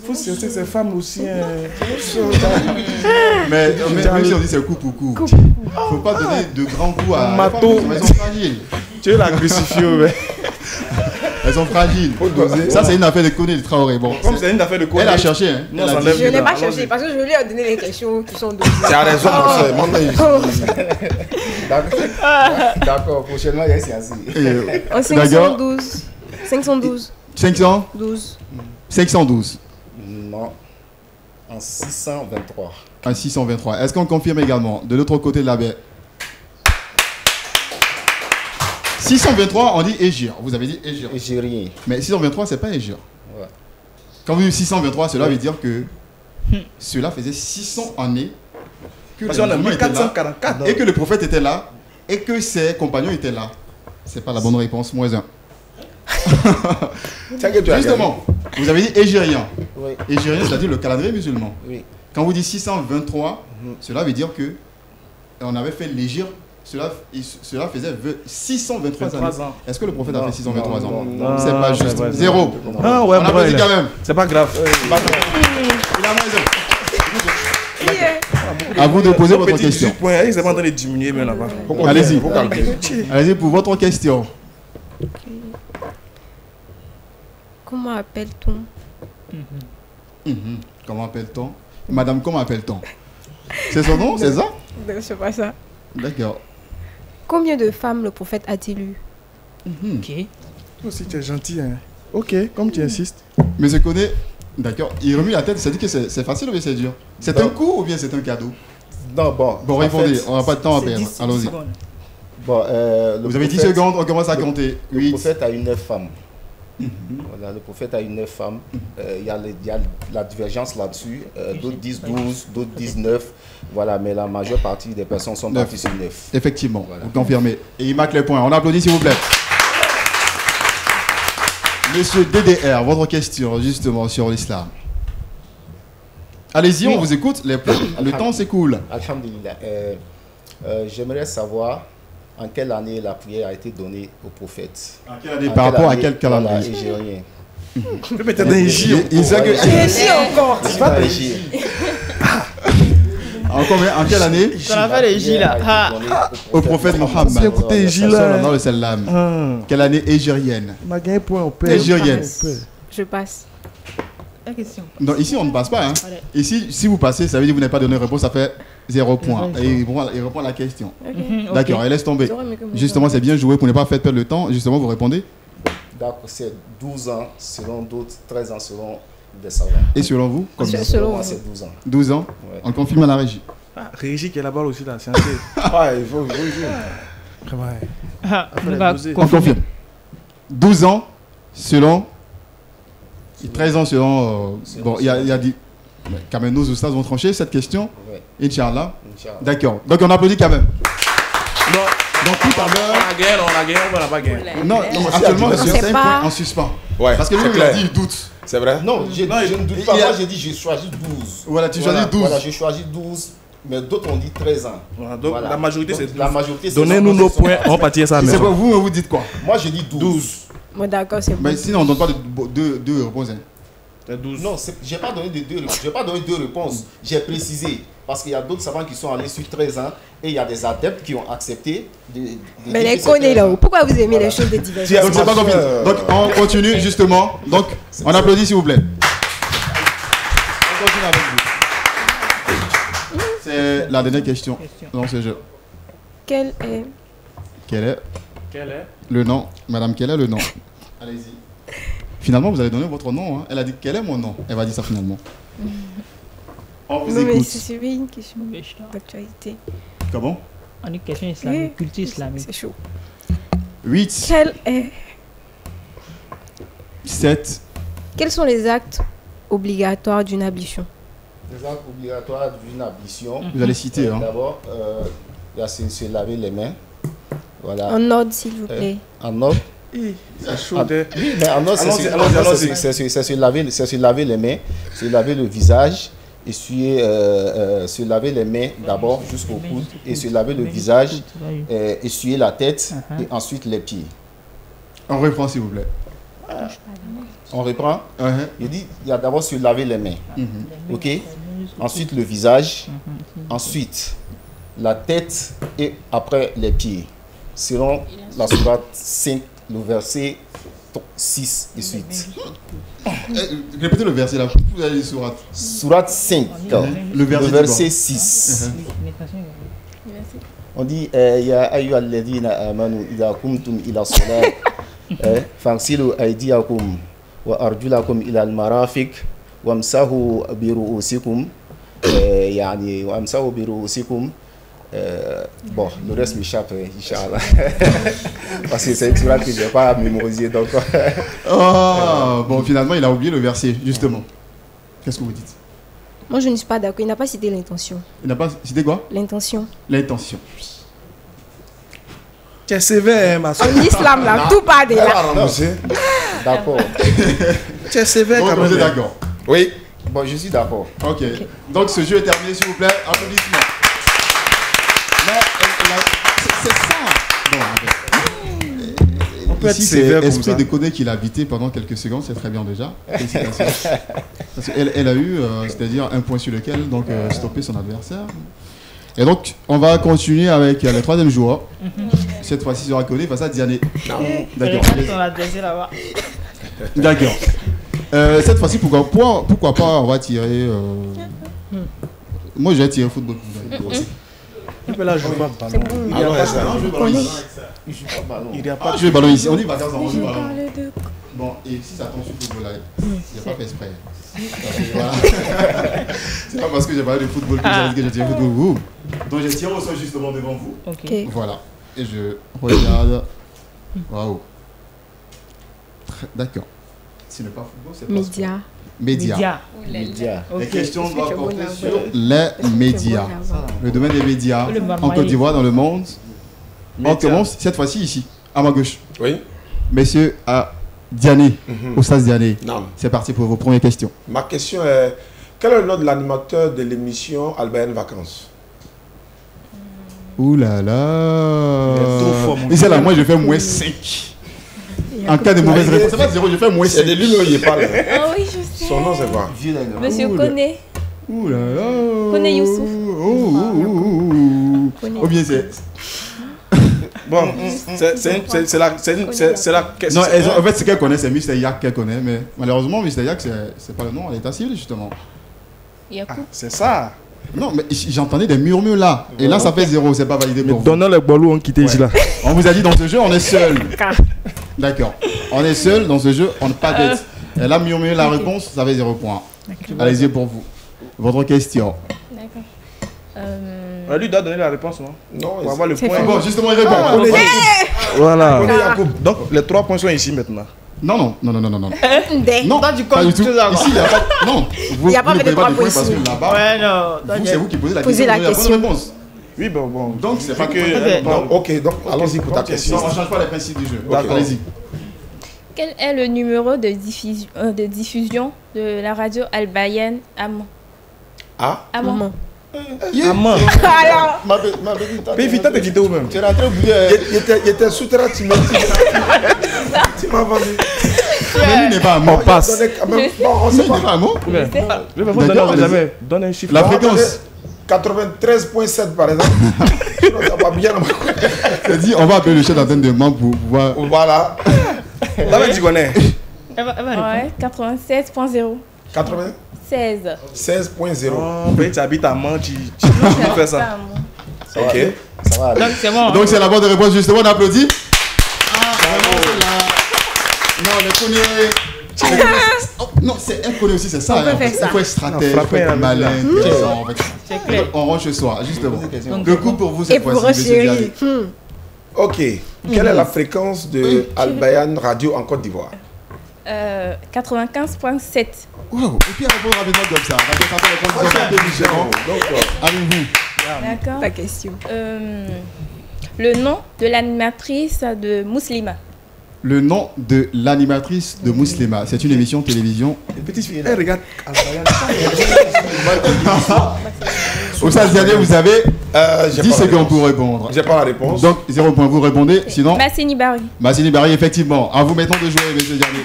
Faut citer ces femmes aussi. Mais même si on dit c'est coup pour coup, faut pas donner de grands coups à Mato. Elles sont fragiles. Tu es la crucifiée, mais. Elles sont fragiles. Ça, c'est une affaire de Koné, de Traoré. Bon, comme c'est une affaire de Koné. Elle a cherché. Hein. Non, je n'ai pas cherché parce que je lui ai donné les questions qui sont de. Tu as raison, D'accord, prochainement, il y a un en 512. 512. 512. 512. Non. En 623. En 623. Est-ce qu'on confirme également de l'autre côté de la baie? 623, on dit Égir. Vous avez dit Égir. Égérien. Mais 623, c'est pas Égir. Ouais. Quand vous dites 623, cela veut dire que cela faisait 600 années que parce qu'on a 1444. Et que le prophète était là et que ses compagnons étaient là. C'est pas la bonne réponse, moins 1. Justement, vous avez dit Égérien. Oui. Égérien, c'est-à-dire le calendrier musulman. Oui. Quand vous dites 623, cela veut dire que on avait fait l'Égir. Cela faisait 623 ans. Est-ce que le prophète a fait 623 ans? Non, c'est pas juste. Ouais, 0. Ah ouais, on a dit quand même. C'est pas grave. Il a raison. À vous de poser votre question. Ils sont en train de diminuer mais là-bas. Allez-y. Allez-y pour votre question. Comment appelle-t-on? Comment appelle-t-on? Madame, comment appelle-t-on? C'est son nom, c'est ça? Non, c'est pas ça. D'accord. Combien de femmes le prophète a-t-il eu? Ok. Toi aussi, tu es gentil. Hein. Ok, comme tu insistes. Mais je connais. D'accord. Il remue la tête, ça dit que c'est facile ou bien c'est dur? C'est un coup ou bien c'est un cadeau? Non, bon. Bon, répondez, on n'a pas de temps à perdre. Allons-y. Bon, vous avez 10 secondes, on commence à compter. Le prophète a eu 9 femmes. Voilà, le prophète a eu 9 femmes. Il y a la divergence là-dessus. D'autres disent 12, d'autres disent 9. Voilà, mais la majeure partie des personnes sont parties sur 9. Effectivement, voilà. Vous confirmez. Et il marque les points. On applaudit s'il vous plaît. Monsieur DDR, votre question justement sur l'islam. Allez-y, on vous écoute. Le temps s'écoule. Alhamdulillah. J'aimerais savoir en quelle année la prière a été donnée au prophète. En quelle année, par rapport à quel calendrier? Égérien. Peut-être un Égypte. encore. C'est pas Égir. En quelle année? Ça n'a pas les J là. Au prophète Mohammed. C'est écouté Égypte Sallallahu alayhi wa sallam. Quelle année égérienne? On a gagné point au père. Égérienne. Je passe. La question. Non, ici on ne passe pas. Hein. Allez. Ici, si vous passez, ça veut dire que vous n'avez pas donné réponse, ça fait 0 point. Et il reprend la question. D'accord, elle laisse tomber. Justement, c'est bien joué pour ne pas faire perdre le temps. Justement, vous répondez. D'accord, c'est 12 ans selon d'autres, 13 ans selon des savants. Et selon vous, combien? Selon moi, c'est 12 ans. 12 ans. Ouais. On confirme à la régie. Ah, Régie qui est là-bas aussi, là. C'est un Ouais, il faut dire. On confirme. 12 ans selon. 13 ans selon. Bon, il y a dit. Quand même, nos ustads vont trancher cette question. Ouais. Inch'Allah. Inch'Allah. D'accord. Donc on applaudit quand même. Donc tout à l'heure. on a gagné, on n'a pas gagné. Non, actuellement, c'est un pas. point en suspens. Ouais, Parce que lui, c'est il a clair. dit il doute. C'est vrai? Non, je ne doute pas. Moi, j'ai dit j'ai choisi 12. Voilà, tu choisis 12. Voilà, j'ai choisi 12. Mais d'autres ont dit 13 ans. Voilà, donc Voilà. la majorité, Donc, c'est la majorité, c'est Donnez-nous nos points, on va partir ça à la C'est quoi, maison. vous dites quoi? Moi, j'ai dit 12. Bon, d'accord, c'est bon. Mais sinon, on ne donne pas deux réponses. Hein. C'est 12. Non, j'ai pas donné j'ai pas donné deux réponses. J'ai précisé. Parce qu'il y a d'autres savants qui sont allés sur 13 ans et il y a des adeptes qui ont accepté de Mais dire les que c'est connaît 13 là. ans. Pourquoi vous aimez Voilà. les choses de divergence? Donc, c'est pas compliqué. Donc, on continue justement. Donc, on applaudit s'il vous plaît. On continue avec vous. C'est la dernière question dans ce jeu. Quel est Quel est Quel est le nom? Madame, quel est le nom? Allez-y. Finalement, vous allez donner votre nom. Hein. Elle a dit quel est mon nom? Elle va dire ça finalement. On vous Non, mais écoute. c'est une question d'actualité. Comment? On est question islamique, culture islamique. C'est chaud. 8, Quels 7. Quels sont les actes obligatoires d'une ablution? Les actes obligatoires d'une ablution. Vous allez citer. Hein. D'abord, il y a se laver les mains. Voilà. En ordre, s'il vous plaît. En ordre. C'est chaud. Mais en ordre, c'est se laver les mains, se laver le visage, essuyer, se laver les mains d'abord jusqu'au coude et se laver le visage, essuyer la tête et ensuite les pieds. On reprend s'il vous plaît. On reprend. Il dit il y a d'abord se laver les mains. Ok. Ensuite le visage. Ensuite la tête et après les pieds. Selon la sourate 5, le verset 6 et suite. Répétez le verset là. Vous allez dire sourate. Sourate 5, Le verset 6. On dit Ya ayyuhalladhina amanu idha kumtum ila salat fagsilu aydiyakum wa arjulakum ila al-marafiq wamsahu bi ru'usikum yani wamsahu bi ru'usikum. Bon, le reste m'échappe, Inch'Allah. Parce que c'est une sourate que je n'ai pas mémorisé. Donc... bon, finalement, il a oublié le verset, justement. Qu'est-ce que vous dites? Moi, je ne suis pas d'accord. Il n'a pas cité l'intention. Il n'a pas cité quoi? L'intention. L'intention. Tu es sévère, ma soeur. En islam, là, tout part de là. D'accord. Tu es sévère Donc, quand vous êtes même. d'accord? Oui. Bon, je suis d'accord. Ok. Donc, ce jeu est terminé, s'il vous plaît. Applaudissements. Mais, c'est ça. Bon, On peut être ici, sévère c'est comme esprit ça. de connaître qu'il a habité pendant quelques secondes, c'est très bien déjà. Félicitations. Parce qu'elle a eu, c'est-à-dire un point sur lequel donc stopper son adversaire. Et donc, on va continuer avec le troisième joueur. Cette fois-ci, sera connu face à Diané. D'accord. Ton adversaire là-bas. D'accord. Cette fois-ci, pourquoi pas on va tirer. Moi, je vais tirer football pour vous. Tu peux la jouer pas de ballon. Il n'y a pas de ballon. Il n'y a pas de Je vais ballon ici. On y va, on joue ballon. Bon, et si ça tombe sur football là, il n'y a pas fait exprès. Voilà. C'est pas parce que j'ai parlé de football que j'ai dit que j'ai tiré football. Vous. Donc je tire au sol justement devant vous. Ok. Voilà. Et je regarde. Waouh. D'accord. Ce n'est pas football, c'est pas Média. Média. Média. Les questions Est-ce que doivent tu es porter bon sur les médias. Le domaine des médias Le en Marmaille. Côte d'Ivoire, dans le monde. On Médias. commence cette fois-ci ici, à ma gauche. Oui. Messieurs, à Diané, Oustaz Diané, Non. c'est parti pour vos premières questions. Ma question est, quel est le nom de l'animateur de l'émission Al-Bayan Vacances? Ouh là là. Il est trop fort, mon Et c'est là, moi je fais moins 5. En cas de mauvaise réponse, c'est pas 0, je fais moins 5. C'est de lui où il parle. Ah oui, je sais. Son nom c'est quoi? Monsieur Oula. Koné. Ouh là là. Koné Youssouf. Ou bien c'est. Bon, c'est la question. Non, en fait, ce qu'elle connaît, c'est Mr. Yak qu'elle connaît, mais malheureusement, Mr. Yak, c'est pas le nom à l'état civil, justement. Yacoub. C'est ça. Non, mais j'entendais des murmures là. Et là, ça fait 0, c'est pas validé pour vous. Donnons les bolous, on quitte ici là. On vous a dit dans ce jeu, on est seul. D'accord. On est seul dans ce jeu, on n'a pas d'aide. Elle a murmuré la réponse, ça fait 0 point. Allez-y pour vous. Votre question. D'accord. Lui doit donner la réponse, non? Non, Pour avoir le point. Bon, justement, il répond. Voilà. Yacoub. Donc, les 3 points sont ici maintenant. Non. Non, Non, pas du tout. Ici, il n'y a pas. Non. Vous Il y a pas ne de posez pas de trois points parce que points là-bas, Ouais, non. vous, c'est vous qui posez la Posez question. la vous avez bonne question. réponse. Oui, bon. Donc, c'est pas que. Bon, ok, donc allons-y pour ta question. Non, on ne change pas les principes du jeu. D'accord. Allez-y. Quel est le numéro de diffusion de la radio Al-Bayan Amman? Ah? Amman. Maman. Alors, Ma petite. Mais vite, t'es quitté où même? Tu es rentré au bout. Il était souterrain, tu m'as vendu. Mais lui n'est pas un mot. On passe. Lui n'est pas un mot. Le D'accord, donne allez-y. jamais. Donne un chiffre. La fréquence. 93.7 par exemple. Sinon, ça va bien. C'est dit, on va appeler le chef d'antenne de Mans pour pouvoir. Voilà. Là, tu connais. Elle va répondre. Ouais, 87.0. 16. 96.0. Tu habites à Mans, tu fais ça. Ok. Ça va aller. Donc c'est bon. Donc c'est la bonne réponse, justement, on applaudit. Non, les connaît. Oh, non, elle connaît aussi, c'est ça. On peut hein, faire en fait. ça. Il faut être stratège, il faut frapper être avec malin, la- intéressant, en fait. C'est clair. On rentre chez soi, justement. Donc, Le coup pour vous, cette et pour fois-ci, monsieur rechérir. Diané. Ok. Quelle est la fréquence de Al-Bayan Radio en Côte d'Ivoire? 95.7. Wow. Et puis elle répond rapidement comme ça. Ça fait répondre sur un peu différent. Avec vous. D'accord. Ta question. Le nom de l'animatrice de Muslima. Le nom de l'animatrice de Muslima. C'est une émission télévision. Petite fille, elle regarde. Oustaz Diané, vous avez 10 secondes pour répondre. J'ai pas la réponse. Donc 0 point, vous répondez. Sinon, Bassini Barry. Massini Barry, effectivement. À vous maintenant de jouer, monsieur Diané.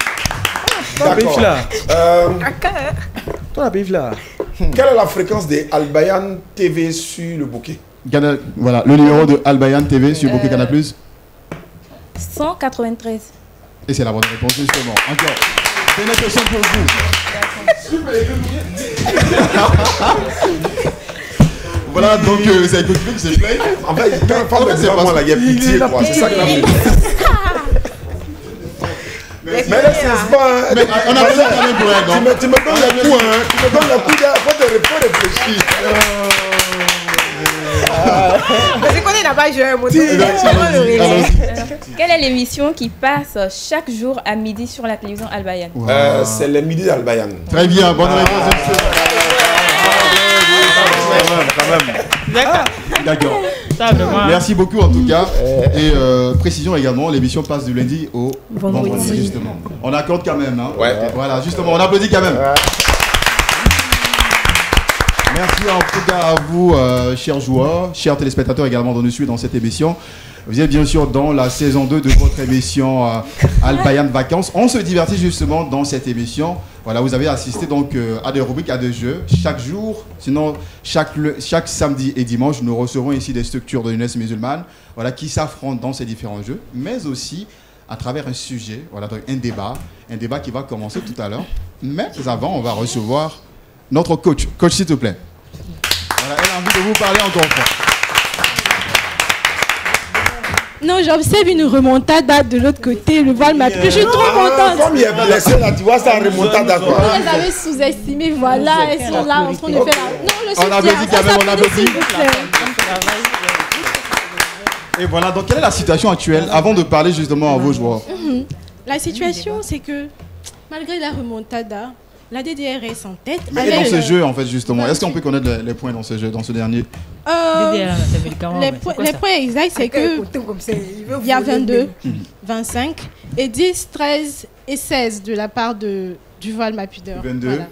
D'accord. là. Euh, Toi, la bif là. Quelle est la fréquence des Al-Bayan TV sur le bouquet? Voilà, le numéro de Al-Bayan TV sur Bouquet Canal+. 193. Et c'est la bonne réponse, justement. Encore. C'est une question pour vous. Voilà, donc c'est écouté, c'est play. En fait, quand on parle de moi, là, il y a pitié, quoi. C'est ça que la Mais laisse pas. Mais on a besoin quand même pour un, non? Tu me donnes le coup, hein. Tu me donnes le coup, il faut te réfléchir. C'est qu'on n'a pas joué un mot. Quelle est l'émission qui passe chaque jour à midi sur la télévision Al-Bayan? C'est le midi d'Al-Bayan. Très bien, bonne réponse. D'accord. Merci beaucoup en tout cas. Et précision également, l'émission passe du lundi au vendredi, justement. On accorde quand même. Hein. Ouais. Voilà, justement, on applaudit quand même. Merci en tout cas à vous, chers joueurs, chers téléspectateurs également de nous suivre dans cette émission. Vous êtes bien sûr dans la saison 2 de votre émission Al-Bayan Vacances. On se divertit justement dans cette émission. Voilà, vous avez assisté donc à des rubriques, à des jeux. Chaque jour, sinon chaque samedi et dimanche, nous recevons ici des structures de jeunesse musulmane, voilà, qui s'affrontent dans ces différents jeux, mais aussi à travers un sujet, voilà, donc un débat qui va commencer tout à l'heure. Mais avant, on va recevoir notre coach. Coach, s'il te plaît. Voilà, elle a envie de vous parler encore une fois. Non, j'observe une remontada de l'autre côté. Le voile m'a plu. Je suis trop contente. Comme il est blessé là, tu vois, ça remonte à d'accord. Vous les avez sous-estimés, voilà. Elles sont là en train de faire la... Non, le soutien. On applaudit quand même, on applaudit. s'il vous plaît. Et voilà, donc quelle est la situation actuelle avant de parler justement à vos joueurs? La situation, c'est que malgré la remontada, la DDR est en tête. Mais et dans ce jeu, en fait, justement, est-ce qu'on peut connaître les points dans ce jeu, dans ce dernier? Les points exacts, c'est que il y a 22, 25 et 10, 13 et 16 de la part du Vol Ma Pudeur. 22. Voilà.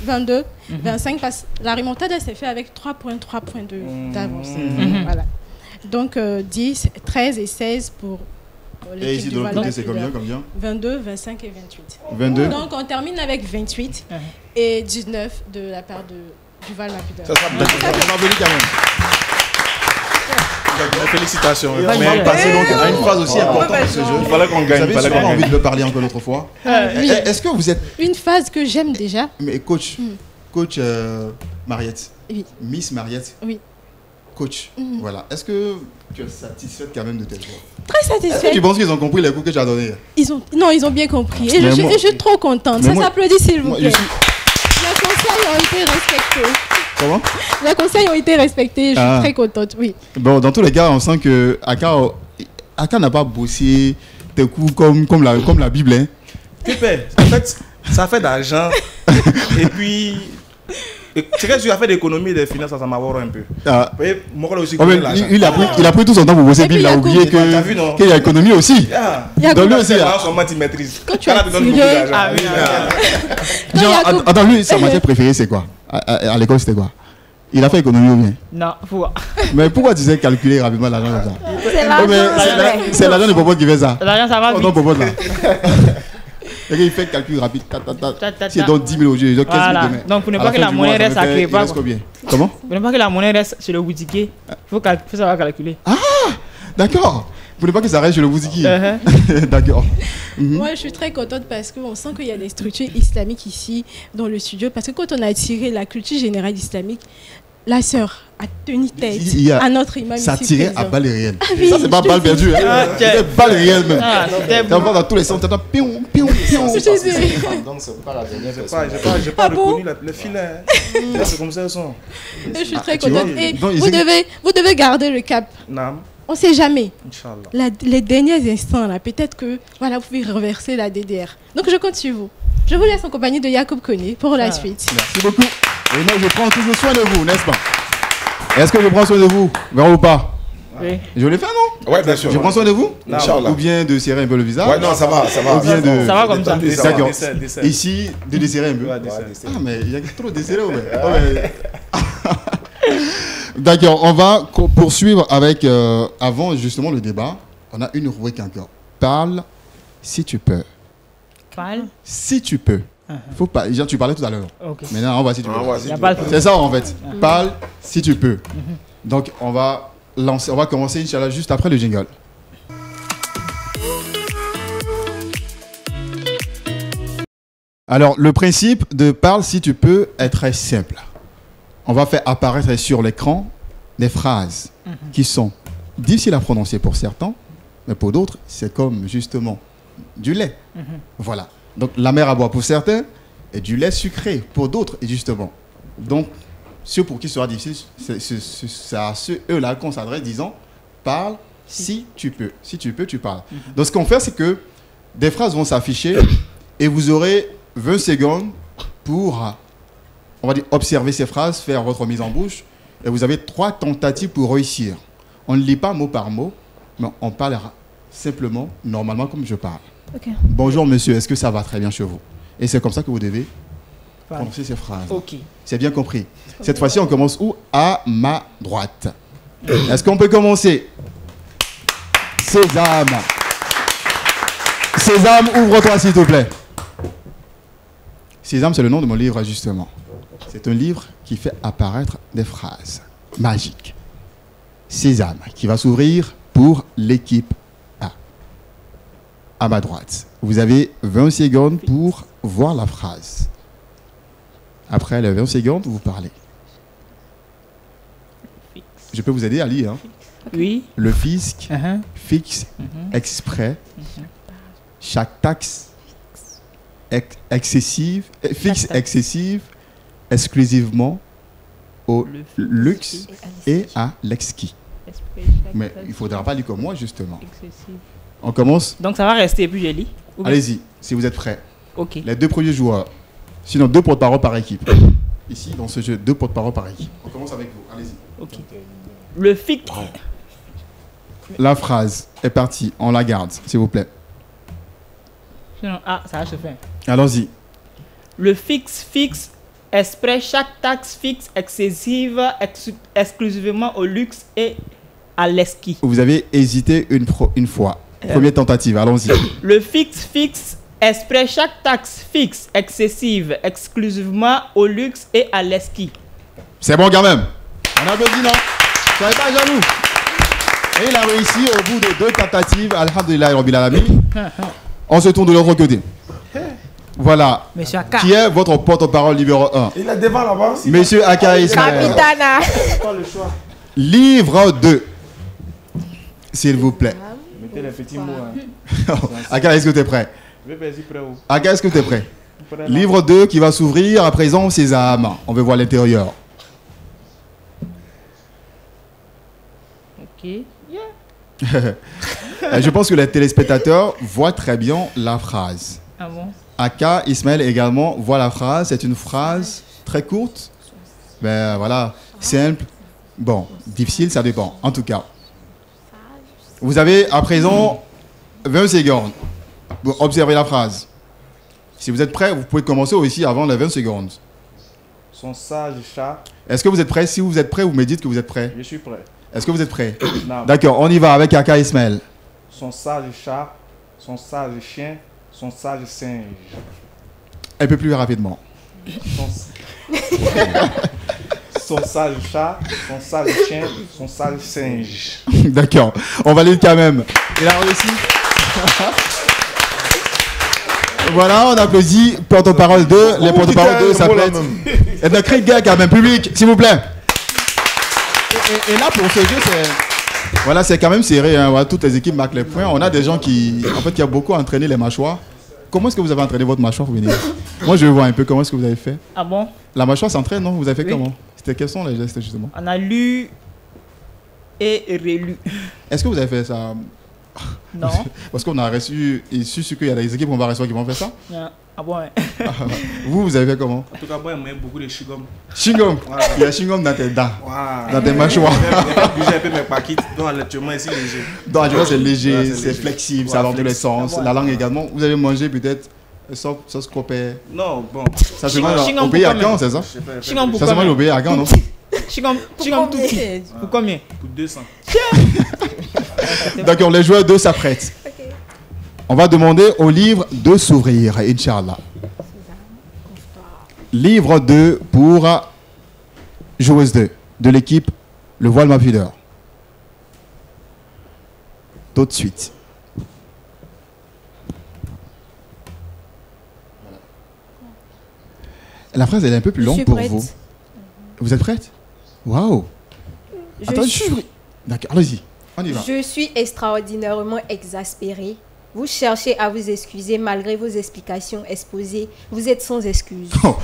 22, 25, parce que la remontada s'est faite avec 3 points d'avance. Voilà. Donc 10, 13 et 16 pour l'équipe et ici du de Vol l'autre Ma côté, c'est Pudeur. combien 22, 25 et 28. 22. Donc on termine avec 28 et 19 de la part du Vol Ma Pudeur. Ça sera On va venir quand même. Félicitations. On va passer donc à une phrase aussi importante de ce jeu. Il fallait qu'on Vous gagne. avez sûrement envie de le parler encore une autre fois. Oui. Est-ce que vous êtes... Une phase que j'aime déjà. Mais coach, coach Mariette, Oui. Miss Mariette, Oui. coach, voilà. Est-ce que tu es satisfaite quand même de tes joueurs? Très Est-ce que satisfaite. tu penses qu'ils ont compris les coups que tu as donnés? Ils ont bien compris. Et Mais je moi- suis trop contente. mais Ça moi- s'applaudit s'il vous Moi, plaît. je suis... Les conseils ont été respectés. Comment? Les conseils ont été respectés. Je suis très contente. Oui. Bon, dans tous les cas, on sent que Aka n'a pas bossé tes coups comme la Bible. Hein. Pépé, en fait, ça fait d'argent. Et puis, c'est que tu as fait d'économie et des finances, ça m'avoir un peu. Ah. Vous voyez, moi, aussi, Oh, mais l'argent. il a pris tout son temps pour bosser, Et puis puis il a il y a oublié combien- T'as vu, non? qu'il y a économie aussi. Ah. Il y a Donc lui combien- aussi, C'est là. là, son mat, il maîtrise. Quand tu as te donne beaucoup tiré- d'argent. Non, il y Genre, a combien- attends, lui, sa matière préférée, c'est quoi? À l'école, c'était quoi? Il a fait économie ou bien? Non, faut voir. Mais pourquoi tu sais calculer rapidement l'argent comme ça? C'est Oh, mais l'argent. c'est l'agent de Popote qui fait ça. L'argent, ça va Oh vite. non, Popote là. Et il fait le calcul rapide. Ta. S'il donne 10 000 aujourd'hui, il donne 15 000 Voilà. demain. Donc, pour ne À pas la que fin la du monnaie mois, ça reste à fait- créer, il reste combien? Comment? Pour ne pas que la monnaie reste sur le boutiquier, il faut savoir calculer. D'accord. Vous ne pas que ça reste chez le boutiquier. D'accord. Moi, je suis très contente parce qu'on sent qu'il y a des structures islamiques ici dans le studio. Parce que quand on a tiré la culture générale islamique, la sœur a tenu tête Il y a- à notre imam Ça ici tirait à présent. balles réelles. oui, Ça, c'est pas je te balle dis. perdue. Hein. C'était balles réelles même. Ah, c'était Ça va dans tous les sens. T'entends pion, pion, pion. Je te dis. Donc c'est pas la dernière J'ai pas Ah bon? reconnu le filet. Là, c'est comme ça, ils sont. Je suis très tu vois, contente. Et donc, vous devez garder le cap. Nam, On ne sait jamais. Inch'Allah. Les derniers instants, là, peut-être que voilà, vous pouvez renverser la DDR. Donc je compte sur vous. Je vous laisse en compagnie de Jacob Koné pour la suite. Merci beaucoup. Et moi, je prends toujours soin de vous, n'est-ce pas? Est-ce que je prends soin de vous? Grand ou pas? Oui. Je l'ai fait, non? Ouais, bien sûr. Je prends soin de vous? Inch'Allah. Ou bien de serrer un peu le visage? Ouais, non, ça va, ça va. Ou bien de... Ça va comme ça. D'accord. Dessert. Ici, de desserrer un peu. Ouais, dessert. Ah, mais il y a trop de desserrer, ouais. D'accord, on va poursuivre avec, avant justement le débat, on a une rubrique encore. Parle si tu peux. Parle. Si tu peux. Faut pas, genre, tu parlais tout à l'heure. Ok. Maintenant, on va si tu peux. Y a pas de C'est ça en fait. Parle si tu peux. Donc, on va commencer, Inch'Allah, juste après le jingle. Alors, le principe de parle si tu peux est très simple. On va faire apparaître sur l'écran des phrases qui sont difficiles à prononcer pour certains, mais pour d'autres, c'est comme justement du lait. Voilà. Donc, la mer à boire pour certains et du lait sucré pour d'autres, justement. Donc, ceux pour qui ce sera difficile, c'est à ceux-là qu'on s'adresse disant parle si tu peux. Si tu peux, tu parles. Donc, ce qu'on fait, c'est que des phrases vont s'afficher et vous aurez 20 secondes pour, on va dire, observer ces phrases, faire votre mise en bouche. Et vous avez 3 tentatives pour réussir. On ne lit pas mot par mot, mais on parlera simplement, normalement, comme je parle. Ok. Bonjour monsieur, est-ce que ça va très bien chez vous? Et c'est comme ça que vous devez prononcer ces phrases. Ok. C'est bien compris. Cette fois-ci, on commence où? À ma droite. Est-ce qu'on peut commencer? Sésame. Sésame, ouvre-toi s'il te plaît. Sésame, c'est le nom de mon livre, justement. C'est un livre qui fait apparaître des phrases magiques. Sésame, qui va s'ouvrir pour l'équipe A. À ma droite. Vous avez 20 secondes pour voir la phrase. Après les 20 secondes, vous parlez. Je peux vous aider à lire. Hein? Oui. Le fisc fixe exprès chaque taxe excessive, fixe excessive exclusivement au luxe et à l'exquis. Mais il ne faudra pas lire comme moi, justement. On commence. Donc ça va rester, puis je lis. Allez-y, si vous êtes prêts. Ok. Les 2 premiers joueurs. Sinon, 2 porte-parole par équipe. Ici, dans ce jeu, 2 porte-parole par équipe. On commence avec vous. Allez-y. Ok. Le fixe. La phrase est partie. On la garde, s'il vous plaît. Sinon, ça va se faire. Allons-y. Le fixe exprès chaque taxe fixe excessive exclusivement au luxe et à l'esquis. Vous avez hésité une fois. Première tentative, allons-y. Le fixe exprès chaque taxe fixe excessive exclusivement au luxe et à l'esquis. C'est bon quand même. On applaudit, non? Soyez pas jaloux. Et il a réussi au bout de 2 tentatives. Alhamdulillah Rabbil Alamin. On se tourne de l'autre côté. Voilà. Monsieur Aka. Qui est votre porte-parole numéro 1? Il est devant là-bas. Monsieur Aka Ismaël. Capitana. Pas le choix. Livre 2. S'il vous plaît. Mettez les petits mots. Hein. Aka, est-ce que tu es prêt? Je vais vas-y prêt où? Aka, est-ce que tu es prêt? Prêt là. Livre 2 qui va s'ouvrir à présent, Sésame. On veut voir l'intérieur. Ok. Je pense que les téléspectateurs voient très bien la phrase. Ah bon? Aka Ismaël également voit la phrase. C'est une phrase très courte. Ben voilà, simple. Bon, difficile, ça dépend. En tout cas, vous avez à présent 20 secondes pour observer la phrase. Si vous êtes prêts, vous pouvez commencer aussi avant les 20 secondes. Son sage chat. Est-ce que vous êtes prêts? Si vous êtes prêts, vous me dites que vous êtes prêts. Je suis prêt. Est-ce que vous êtes prêts? Non. D'accord, on y va avec Aka Ismaël. Son sage chat, son sage chien, son sage singe. Un peu plus rapidement. Son sage chat, son sage chien, son sage singe. D'accord, on valide quand même. Il a réussi. Voilà, on applaudit porte-parole 2. Les porte-parole 2 s'apprêtent. Et de cri de guerre quand même, public, s'il vous plaît. Et là, pour ce jeu, c'est quand même serré. Hein. Voilà, toutes les équipes marquent les points. On a des gens qui ont beaucoup entraîné les mâchoires. Comment est-ce que vous avez entraîné votre mâchoire pour venir? Moi, je veux voir un peu comment est-ce que vous avez fait. Ah bon? La mâchoire s'entraîne, non? Vous avez fait comment? Quels sont les gestes, justement? On a lu et relu. Est-ce que vous avez fait ça? Non. Parce qu'on a reçu, il suffit qu'il y a des équipes qu'on va recevoir qui vont faire ça. Ah bon, ouais. Vous avez fait comment? En tout cas, moi, j'aime beaucoup les chewing-gum. Chewing-gum. Voilà. Il y a chewing-gum dans tes dents, Voilà. dans tes mâchoires. J'ai un peu mes paquets. Donc, actuellement, ici, léger. Donc, tu vois, c'est léger, Voilà, c'est léger. flexible, ça Voilà, va dans tous les sens. Ah, La langue également. Vous avez mangé peut-être sauce copée. Non, bon. Ça se Chewing-gum mange au pays à pour Caen, c'est ça? Je sais pas. Chewing-gum pour Ça se mange combien? au pays à Caen, non? Chewing-gum tout petit. Pour combien? Pour 200. D'accord, les joueurs 2 s'apprêtent. On va demander au livre de s'ouvrir, Inch'Allah. Livre 2 pour joueuse 2 de l'équipe Le Voile Mafudeur. Tout de suite. La phrase elle est un peu plus Je longue suis pour prête. vous. Vous êtes prête? Waouh! Attends, D'accord, allez-y. On y va. Je suis extraordinairement exaspérée. Vous cherchez à vous excuser malgré vos explications exposées. Vous êtes sans excuse. Non,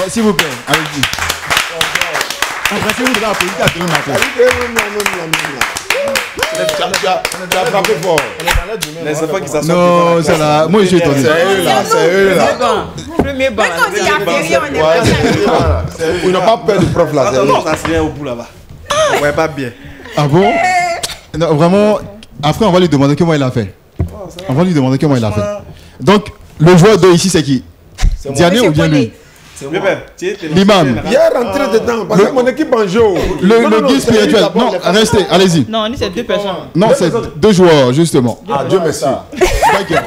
s'il vous plaît, allez-y. Embrassez-vous de la politique à tout le matin. Tu as frappé fort. Les enfants qui s'assoient. Non, ça là, moi je suis étonné. C'est eux là, c'est eux là. Premier banc. Quand il y a férié, on est Ouais, c'est eux là. Ils n'ont pas peur du prof là. c'est Non, eux. non, ça se vient au bout là-bas. On voit pas bien. Ah bon? Non, vraiment, après on va lui demander comment il a fait. On va lui demander comment il a fait. Donc, le joueur 2 ici c'est qui? Diane ou bien lui? L'imam. Il est rentré dedans parce que mon équipe en joue. Le guide spirituel. Non, restez, allez-y. Non, c'est 2 personnes. Non, c'est 2 joueurs, justement. Ah, Dieu merci. D'accord.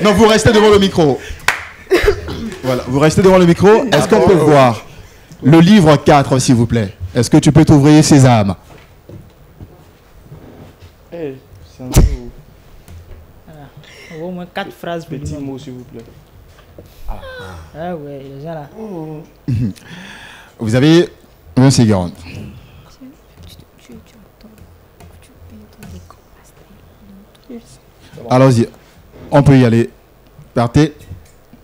Non, vous restez devant le micro. Voilà, vous restez devant le micro. Est-ce qu'on peut voir le livre 4, s'il vous plaît? Est-ce que tu peux t'ouvrir Sésame? Eh, c'est un peu. On voit au moins 4 phrases. Petit mot, s'il vous plaît. Ah ouais, les gens là. Vous avez 20 secondes. Allons-y. On peut y aller. Partez.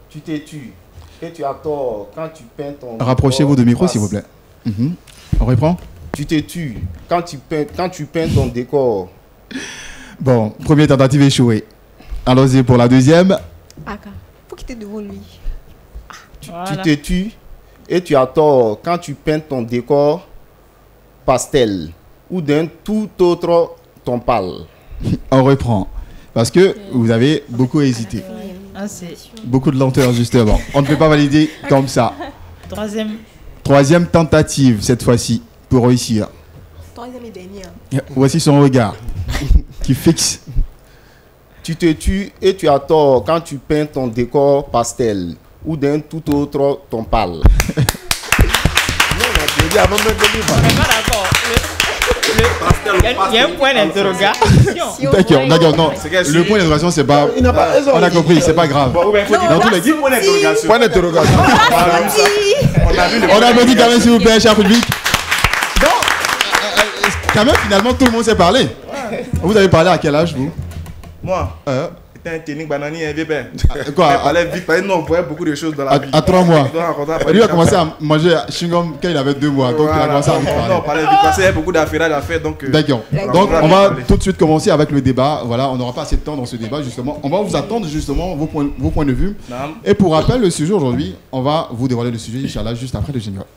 Tu t'es tu. Et tu as tort quand tu peins ton... Rapprochez-vous du micro, s'il vous plaît. On reprend? Tu t'es tu. Quand tu peins ton décor. Bon, première tentative échouée. Allons-y pour la deuxième. Aka, faut quitter devant lui. Tu t'es tu. Et tu as tort quand tu peins ton décor pastel ou d'un tout autre ton pâle. On reprend. Parce que vous avez beaucoup hésité. Beaucoup de lenteur, justement. On ne peut pas valider comme ça. Troisième tentative, cette fois-ci, pour réussir. Troisième et dernière. Voici son regard qui fixe. Tu te tues et tu as tort quand tu peins ton décor pastel ou d'un tout autre ton pâle. Il y a un point d'interrogation. D'accord, non. Le point d'interrogation, c'est pas. On a compris, c'est pas grave. Dans tous les cas, point d'interrogation. On a dit quand même, s'il vous plaît, cher public. Quand même, finalement, tout le monde s'est parlé. Vous avez parlé à quel âge, vous? Moi c'était un technique banani et bébé. Quoi? Il parlait vite, parce que nous on voyait beaucoup de choses dans la vie. À 3 mois. Lui a commencé à manger chewing-gum quand il avait 2 mois. Donc il a commencé à vite parler. Non, on parlait vite parce qu'il y avait beaucoup d'affaires à faire. D'accord. Donc on va tout de suite commencer avec le débat. Voilà, on n'aura pas assez de temps dans ce débat justement. On va vous attendre justement vos points de vue. Et pour rappel, le sujet aujourd'hui, on va vous dévoiler le sujet, Inch'Allah, juste après le générique.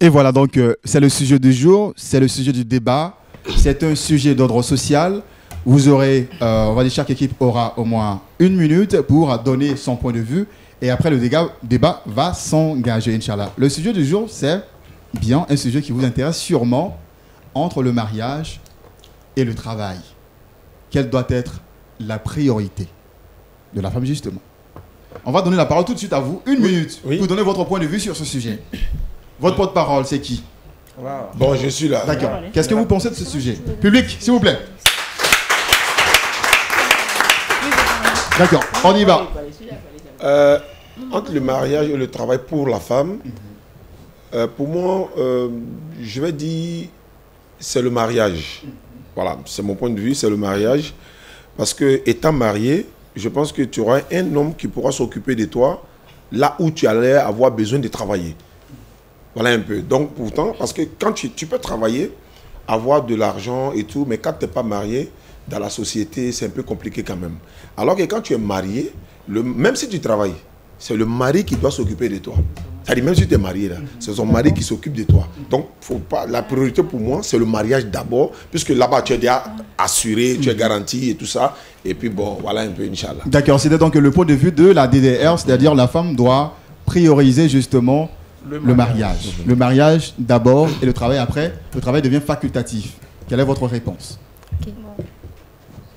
Et voilà, donc c'est le sujet du jour, c'est le sujet du débat, c'est un sujet d'ordre social. Vous aurez, on va dire, chaque équipe aura au moins 1 minute pour donner son point de vue et après le débat va s'engager, Inch'Allah. Le sujet du jour, c'est bien un sujet qui vous intéresse sûrement, entre le mariage et le travail. Quelle doit être la priorité de la femme, justement? On va donner la parole tout de suite à vous, 1 minute, pour donner votre point de vue sur ce sujet. Votre porte-parole, c'est qui? Bon, je suis là. D'accord. Qu'est-ce que vous pensez de ce sujet? Public, s'il vous plaît. D'accord, on y va. Entre le mariage et le travail pour la femme, pour moi, je vais dire, c'est le mariage. Voilà, c'est mon point de vue, c'est le mariage. Parce que étant marié, je pense que tu auras un homme qui pourra s'occuper de toi là où tu allais avoir besoin de travailler. Voilà un peu. Donc pourtant, parce que quand tu peux travailler, avoir de l'argent et tout, mais quand tu n'es pas marié, dans la société, c'est un peu compliqué quand même. Alors que quand tu es marié, même si tu travailles, c'est le mari qui doit s'occuper de toi. C'est-à-dire même si tu es marié, là, c'est son mari qui s'occupe de toi. Donc faut pas, la priorité pour moi, c'est le mariage d'abord, puisque là-bas, tu es déjà assuré, tu es garanti et tout ça. Et puis bon, voilà un peu, Inch'Allah. D'accord, c'était donc le point de vue de la DDR, c'est-à-dire la femme doit prioriser justement le mariage. Le mariage d'abord et le travail après. Le travail devient facultatif. Quelle est votre réponse?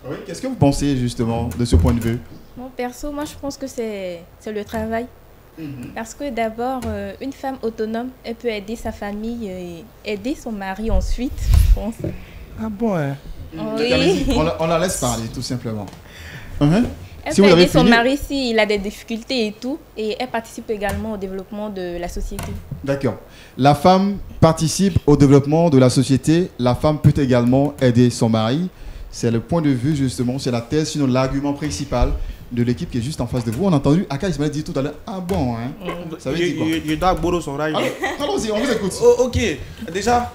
Oui, qu'est-ce que vous pensez justement de ce point de vue? Mon perso, moi je pense que c'est le travail. Parce que d'abord, une femme autonome, elle peut aider sa famille et aider son mari ensuite, je pense. Ah bon, hein? Oui. On la laisse parler, tout simplement. Elle peut aider son mari s'il a des difficultés et tout, et elle participe également au développement de la société. D'accord. La femme participe au développement de la société. La femme peut également aider son mari. C'est le point de vue, justement, c'est la thèse, sinon l'argument principal de l'équipe qui est juste en face de vous. On a entendu Aka Ismaël dire tout à l'heure, ah bon, hein? Ça veut dire quoi? Je dois borrow son rail. Allons-y, on vous écoute. Ok, déjà,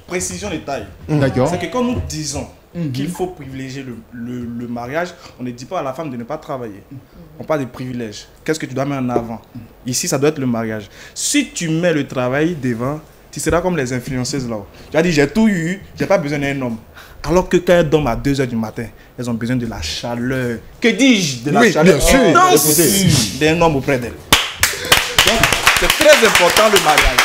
précision des tailles. D'accord. C'est que quand nous disons qu'il faut privilégier le mariage, on ne dit pas à la femme de ne pas travailler. On parle de privilèges. Qu'est-ce que tu dois mettre en avant? Ici, ça doit être le mariage. Si tu mets le travail devant, tu seras comme les influenceuses là. Tu as dit, j'ai tout eu, j'ai pas besoin d'un homme. Alors que quand elles dorment à 2 h du matin, elles ont besoin de la chaleur. Que dis-je? De la chaleur. D'un homme auprès d'elles. Donc, c'est très important le mariage.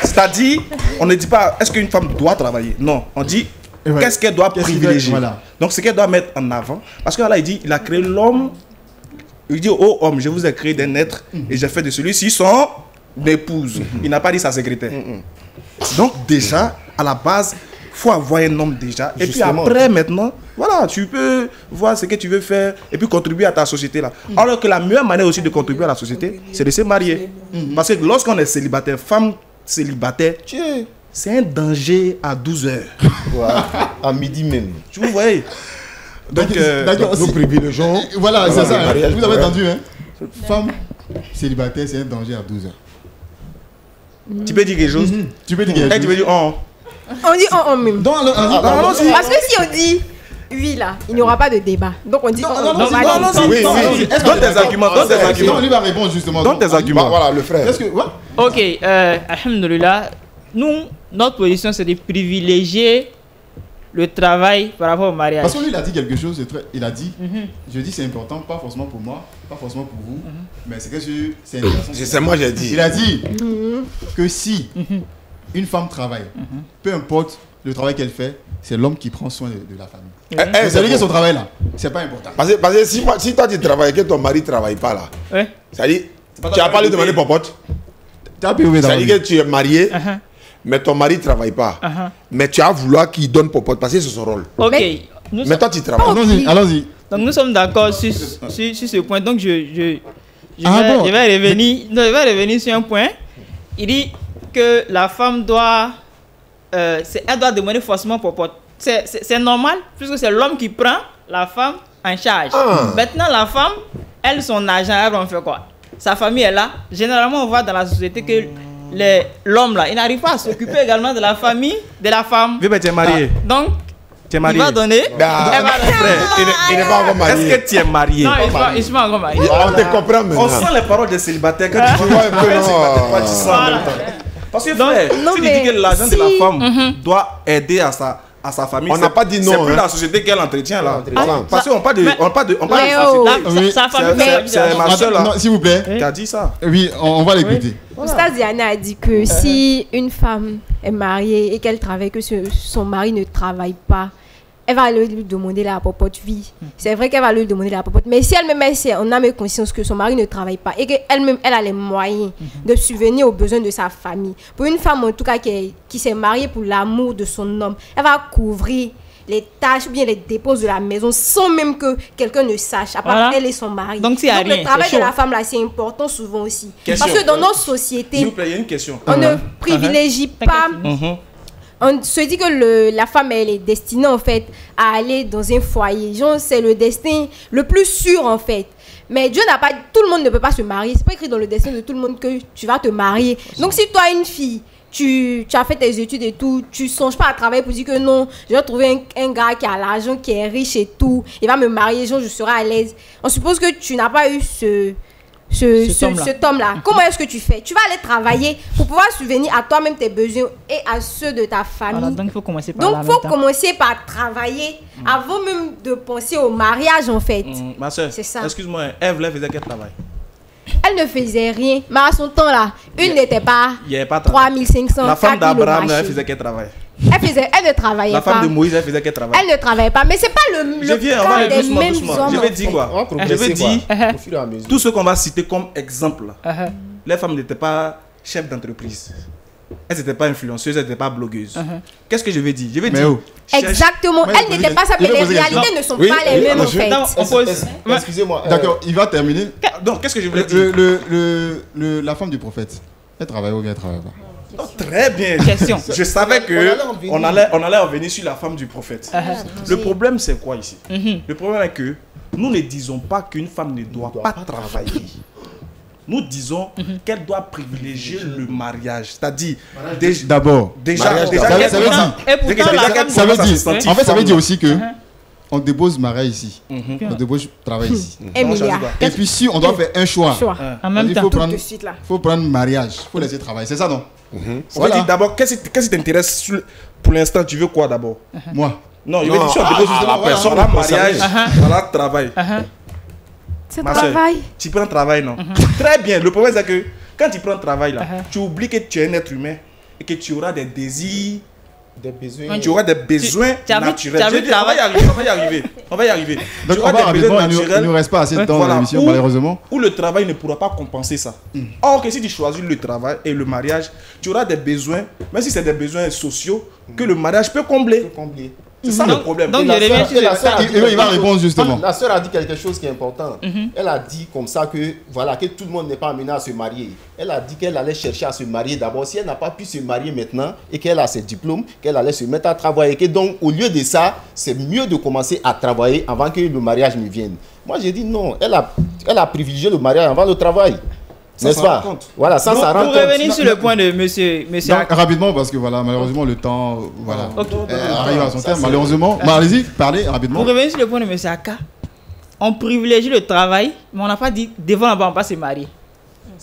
C'est-à-dire, on ne dit pas, est-ce qu'une femme doit travailler? Non, on dit, qu'est-ce qu'elle doit privilégier? Donc, ce qu'elle doit mettre en avant. Parce que là, il a créé l'homme. Il dit, oh homme, je vous ai créé d'un être et j'ai fait de celui-ci son épouse. Il n'a pas dit sa secrétaire. Donc, déjà, à la base, il faut avoir un homme déjà. Et puis après, maintenant, voilà, tu peux voir ce que tu veux faire et puis contribuer à ta société là. Alors que la meilleure manière aussi de contribuer à la société, c'est de se marier. Parce que lorsqu'on est célibataire, femme célibataire, c'est un danger à 12 h. À midi même. Tu vous voyez? Donc, nous privilégions. Voilà, c'est ça. Mariage, vous avez entendu, hein? Femme célibataire, c'est un danger à 12 h. Tu peux dire quelque chose? Tu peux dire quelque chose? Tu peux dire oh. On dit on même. Parce que si on dit oui là, il n'y aura pas de débat. Donc on dit non. Donne tes arguments. Donne tes arguments. Non, lui va répondre justement. Donne tes arguments. Voilà, le frère. Est-ce que Ok, alhamdoulilah. nous, notre position, c'est de privilégier le travail par rapport au mariage. Parce que lui, il a dit quelque chose, il a dit, je dis c'est important, pas forcément pour moi, pas forcément pour vous, mais c'est que c'est intéressant. C'est moi j'ai dit. Il a dit que si une femme travaille, peu importe le travail qu'elle fait, c'est l'homme qui prend soin de la famille. C'est lui qui a son travail là, c'est pas important. Parce que si toi tu travailles et que ton mari ne travaille pas là, ça dit, tu n'as pas lui demander popote. Ça dit que tu es marié. Mais ton mari ne travaille pas. Mais tu as voulu qu'il donne popote parce que c'est son rôle. Ok. Mais toi, tu travailles. Allons-y. Donc nous sommes d'accord sur ce point. Donc je vais revenir sur un point. Il dit que la femme doit... elle doit demander forcément popote. C'est normal, puisque c'est l'homme qui prend la femme en charge. Maintenant, la femme, elle, son argent, elle en fait quoi? Sa famille est là. Généralement, on voit dans la société que l'homme là, il n'arrive pas à s'occuper également de la famille, de la femme. Oui, mais tu es marié. Donc, tu es marié. Il va donner. Il n'est pas encore marié. Est-ce que tu es marié? Non, il ne suis pas encore marié. On te comprend maintenant. On sent les paroles des célibataires quand tu vois un peu les célibataires, tu sens en même temps. Parce que frère, tu dis que l'argent de la femme doit aider à sa famille. On n'a pas dit non. C'est plus la société qu'elle entretient là. Parce qu'on parle de Sa famille. C'est ma soeur là. S'il vous plaît. Qui a dit ça. Oui, on va l'écouter. Oustaz Diana a dit que si une femme est mariée et qu'elle travaille, que son mari ne travaille pas, elle va lui demander la popote. Oui, c'est vrai qu'elle va lui demander la popote. Mais si elle-même, on a même conscience que son mari ne travaille pas et qu'elle-même, elle a les moyens de subvenir aux besoins de sa famille. Pour une femme, en tout cas, qui s'est mariée pour l'amour de son homme, elle va couvrir les tâches ou bien les dépenses de la maison sans même que quelqu'un ne sache, à part elle et son mari. Donc le travail de la femme, là, c'est important souvent aussi. Question. Parce que dans nos sociétés, s'il vous plaît, il y a une question. On ne privilégie pas... On se dit que la femme, elle est destinée en fait à aller dans un foyer. Genre, c'est le destin le plus sûr en fait. Mais Dieu n'a pas... Tout le monde ne peut pas se marier. C'est pas écrit dans le destin de tout le monde que tu vas te marier. Donc si toi, une fille, tu as fait tes études et tout, tu songes pas à travailler pour dire que non, je vais trouver un gars qui a l'argent, qui est riche et tout, il va me marier, genre je serai à l'aise. On suppose que tu n'as pas eu cet homme-là. Comment est-ce que tu fais? Tu vas aller travailler pour pouvoir subvenir à toi-même tes besoins et à ceux de ta famille. Voilà, donc il faut commencer par commencer par travailler avant même de penser au mariage en fait. Ma soeur, excuse-moi, Ève, elle faisait quel travail? Elle ne faisait rien, mais à son temps là, n'était pas 3500. La femme d'Abraham, elle faisait quel travail? Elle ne travaillait pas. La femme de Moïse, elle faisait quel travail? Elle ne travaillait pas, mais c'est pas le cas des mêmes hommes. Je vais dire quoi? Je vais dire tout ce qu'on va citer comme exemple. Les femmes n'étaient pas chefs d'entreprise. Elles n'étaient pas influenceuses, elles n'étaient pas blogueuses. Qu'est-ce que je vais dire? Je vais dire... Exactement, elles n'étaient pas ça, mais les réalités ne sont pas les mêmes en fait. Excusez-moi. D'accord, il va terminer. Donc, qu'est-ce que je voulais dire? La femme du prophète, elle travaille ou bien elle travaille pas? Oh, très bien. Question. Je savais qu'on allait en venir sur la femme du prophète. Le problème, c'est quoi ici? Le problème est que nous ne disons pas qu'une femme ne doit pas travailler. Nous disons qu'elle doit privilégier le mariage. C'est-à-dire, d'abord, déjà, ça veut dire aussi que on dépose mariage ici, on dépose travail ici. Et puis si on doit faire un choix, en même temps, il faut prendre mariage, il faut laisser travailler. C'est ça, non? On va dire d'abord, qu'est-ce qui t'intéresse pour l'instant? Tu veux quoi d'abord? Moi? Non, je vais dire si on dépose justement la personne, la mariage, voilà, travail. C'est travail. Tu prends travail, non? Très bien. Le problème, c'est que quand tu prends travail, là, tu oublies que tu es un être humain et que tu auras des désirs, des besoins. Tu auras des besoins naturels. On va y arriver. Donc, il ne nous reste pas assez de temps dans l'émission, malheureusement. Où le travail ne pourra pas compenser ça. Or, que si tu choisis le travail et le mariage, tu auras des besoins, même si c'est des besoins sociaux, que le mariage peut combler. C'est ça le problème. Donc, il va répondre justement. La sœur a dit quelque chose qui est important. Elle a dit comme ça que, voilà, que tout le monde n'est pas amené à se marier. Elle a dit qu'elle allait chercher à se marier d'abord. Si elle n'a pas pu se marier maintenant et qu'elle a ses diplômes, qu'elle allait se mettre à travailler. Que donc, au lieu de ça, c'est mieux de commencer à travailler avant que le mariage ne vienne. Moi, j'ai dit non. Elle a privilégié le mariage avant le travail. N'est-ce pas? Voilà, ça rend compte. Pour revenir sur le point de monsieur rapidement, parce que voilà, malheureusement, le temps arrive à son terme. Malheureusement, allez-y, parlez rapidement. Pour revenir sur le point de monsieur Aka, on privilégie le travail, mais on n'a pas dit devant la on va pas se marier.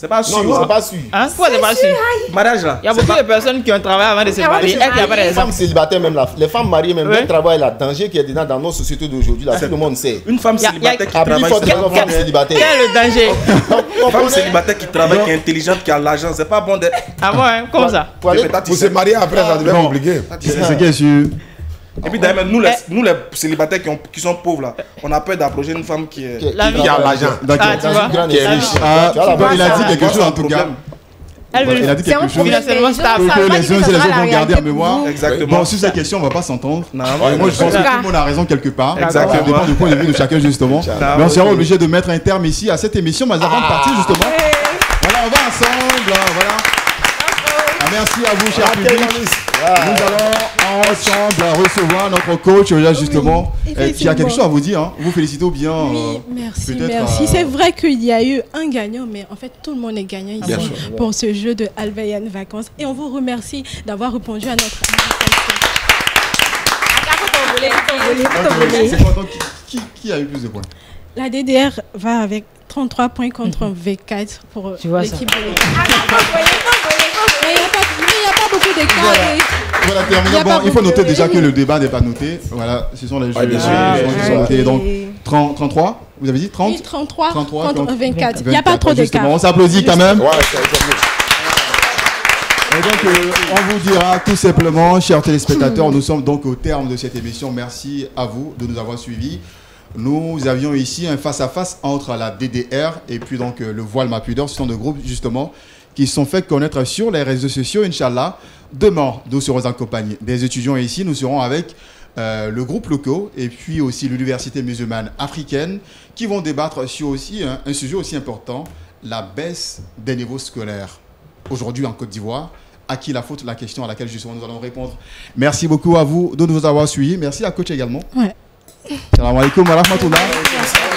C'est pas sûr. Non, c'est pas sûr. Hein? Pourquoi c'est pas sûr? Mariage là. Il y a beaucoup de personnes qui ont travaillé avant de se marier. Et qui a pas Les raison. femmes célibataires, même là, les femmes mariées, même Ouais. le travail, le danger qui est dedans dans nos sociétés d'aujourd'hui, là, tout le monde sait. Une femme célibataire qui Après, il travaille, faut c'est dire pas aux bon femmes d'être- célibataires. Quel est le danger? Une femme célibataire qui travaille, qui est intelligente, qui a l'argent, c'est pas bon d'être. Ah bon, hein? Comme ça. Pour aller- Pour se marier après, ça devient compliqué. C'est ce qui est sûr. Et puis d'ailleurs, nous les célibataires qui sont pauvres là, on a peur d'approcher une femme qui est. La vie. Il y a l'argent. D'accord. Ah, tu vois. Grande La et riche. vie. Ah, Tu vois, bon, il a dit quelque Moi, chose c'est en un tout cas. problème. Elle veut Il a dit C'est un quelque chose. problème. Financièrement stable. Que les uns et les autres vont garder en mémoire. Exactement. Bon, sur cette question, on va pas s'entendre. Non, Moi, je pense que tout le monde a raison quelque part. Exactement. Ça dépend du point de vue de chacun, justement. Mais on sera obligé de mettre un terme ici à cette émission. Mais avant de partir, justement, voilà, on va ensemble. Voilà. Ah, merci à vous, cher public. Nous allons ensemble recevoir notre coach, là, justement, qui a quelque chose à vous dire. Hein. Vous félicitez ou bien. Oui, merci, peut-être, merci. C'est vrai qu'il y a eu un gagnant, mais en fait, tout le monde est gagnant ici Bien sûr. pour ce jeu de Albayan Vacances. Et on vous remercie d'avoir répondu à notre invitation. C'est quoi, donc, qui a eu plus de points? La DDR va avec 33 points contre 24 pour Tu vois ça. l'équipe de l'équipe. Mais il n'y a pas beaucoup d'écart. Voilà, Il y terminé. a Bon, pas il faut beaucoup noter de- déjà que le débat n'est pas noté. Voilà, ce sont les jeux bien sûr. qui sont notés. Donc, 33, vous avez dit 30? Oui, 33 33 contre 24. Il n'y a pas trop justement. d'écart. On s'applaudit quand même. Ouais, c'est mieux. Et donc, on vous dira tout simplement, chers téléspectateurs, nous sommes donc au terme de cette émission. Merci à vous de nous avoir suivis. Nous avions ici un face-à-face entre la DDR et puis donc le Voile Ma Pudeur. Ce sont deux groupes, justement, qui se sont fait connaître sur les réseaux sociaux, Inch'Allah. Demain, nous serons accompagnés des étudiants ici. Nous serons avec le groupe locaux et puis aussi l'Université musulmane africaine qui vont débattre sur aussi un sujet aussi important, la baisse des niveaux scolaires. Aujourd'hui en Côte d'Ivoire, à qui la faute? La question à laquelle justement nous allons répondre. Merci beaucoup à vous de nous avoir suivis. Merci à coach également. Ouais. Salam alaikum wa rahmatullah.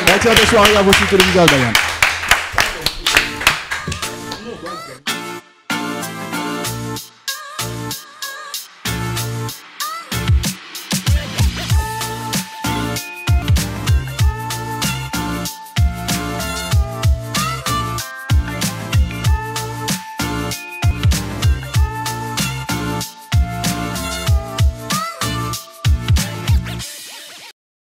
Bonne soirée à vous sur télévision Albayan.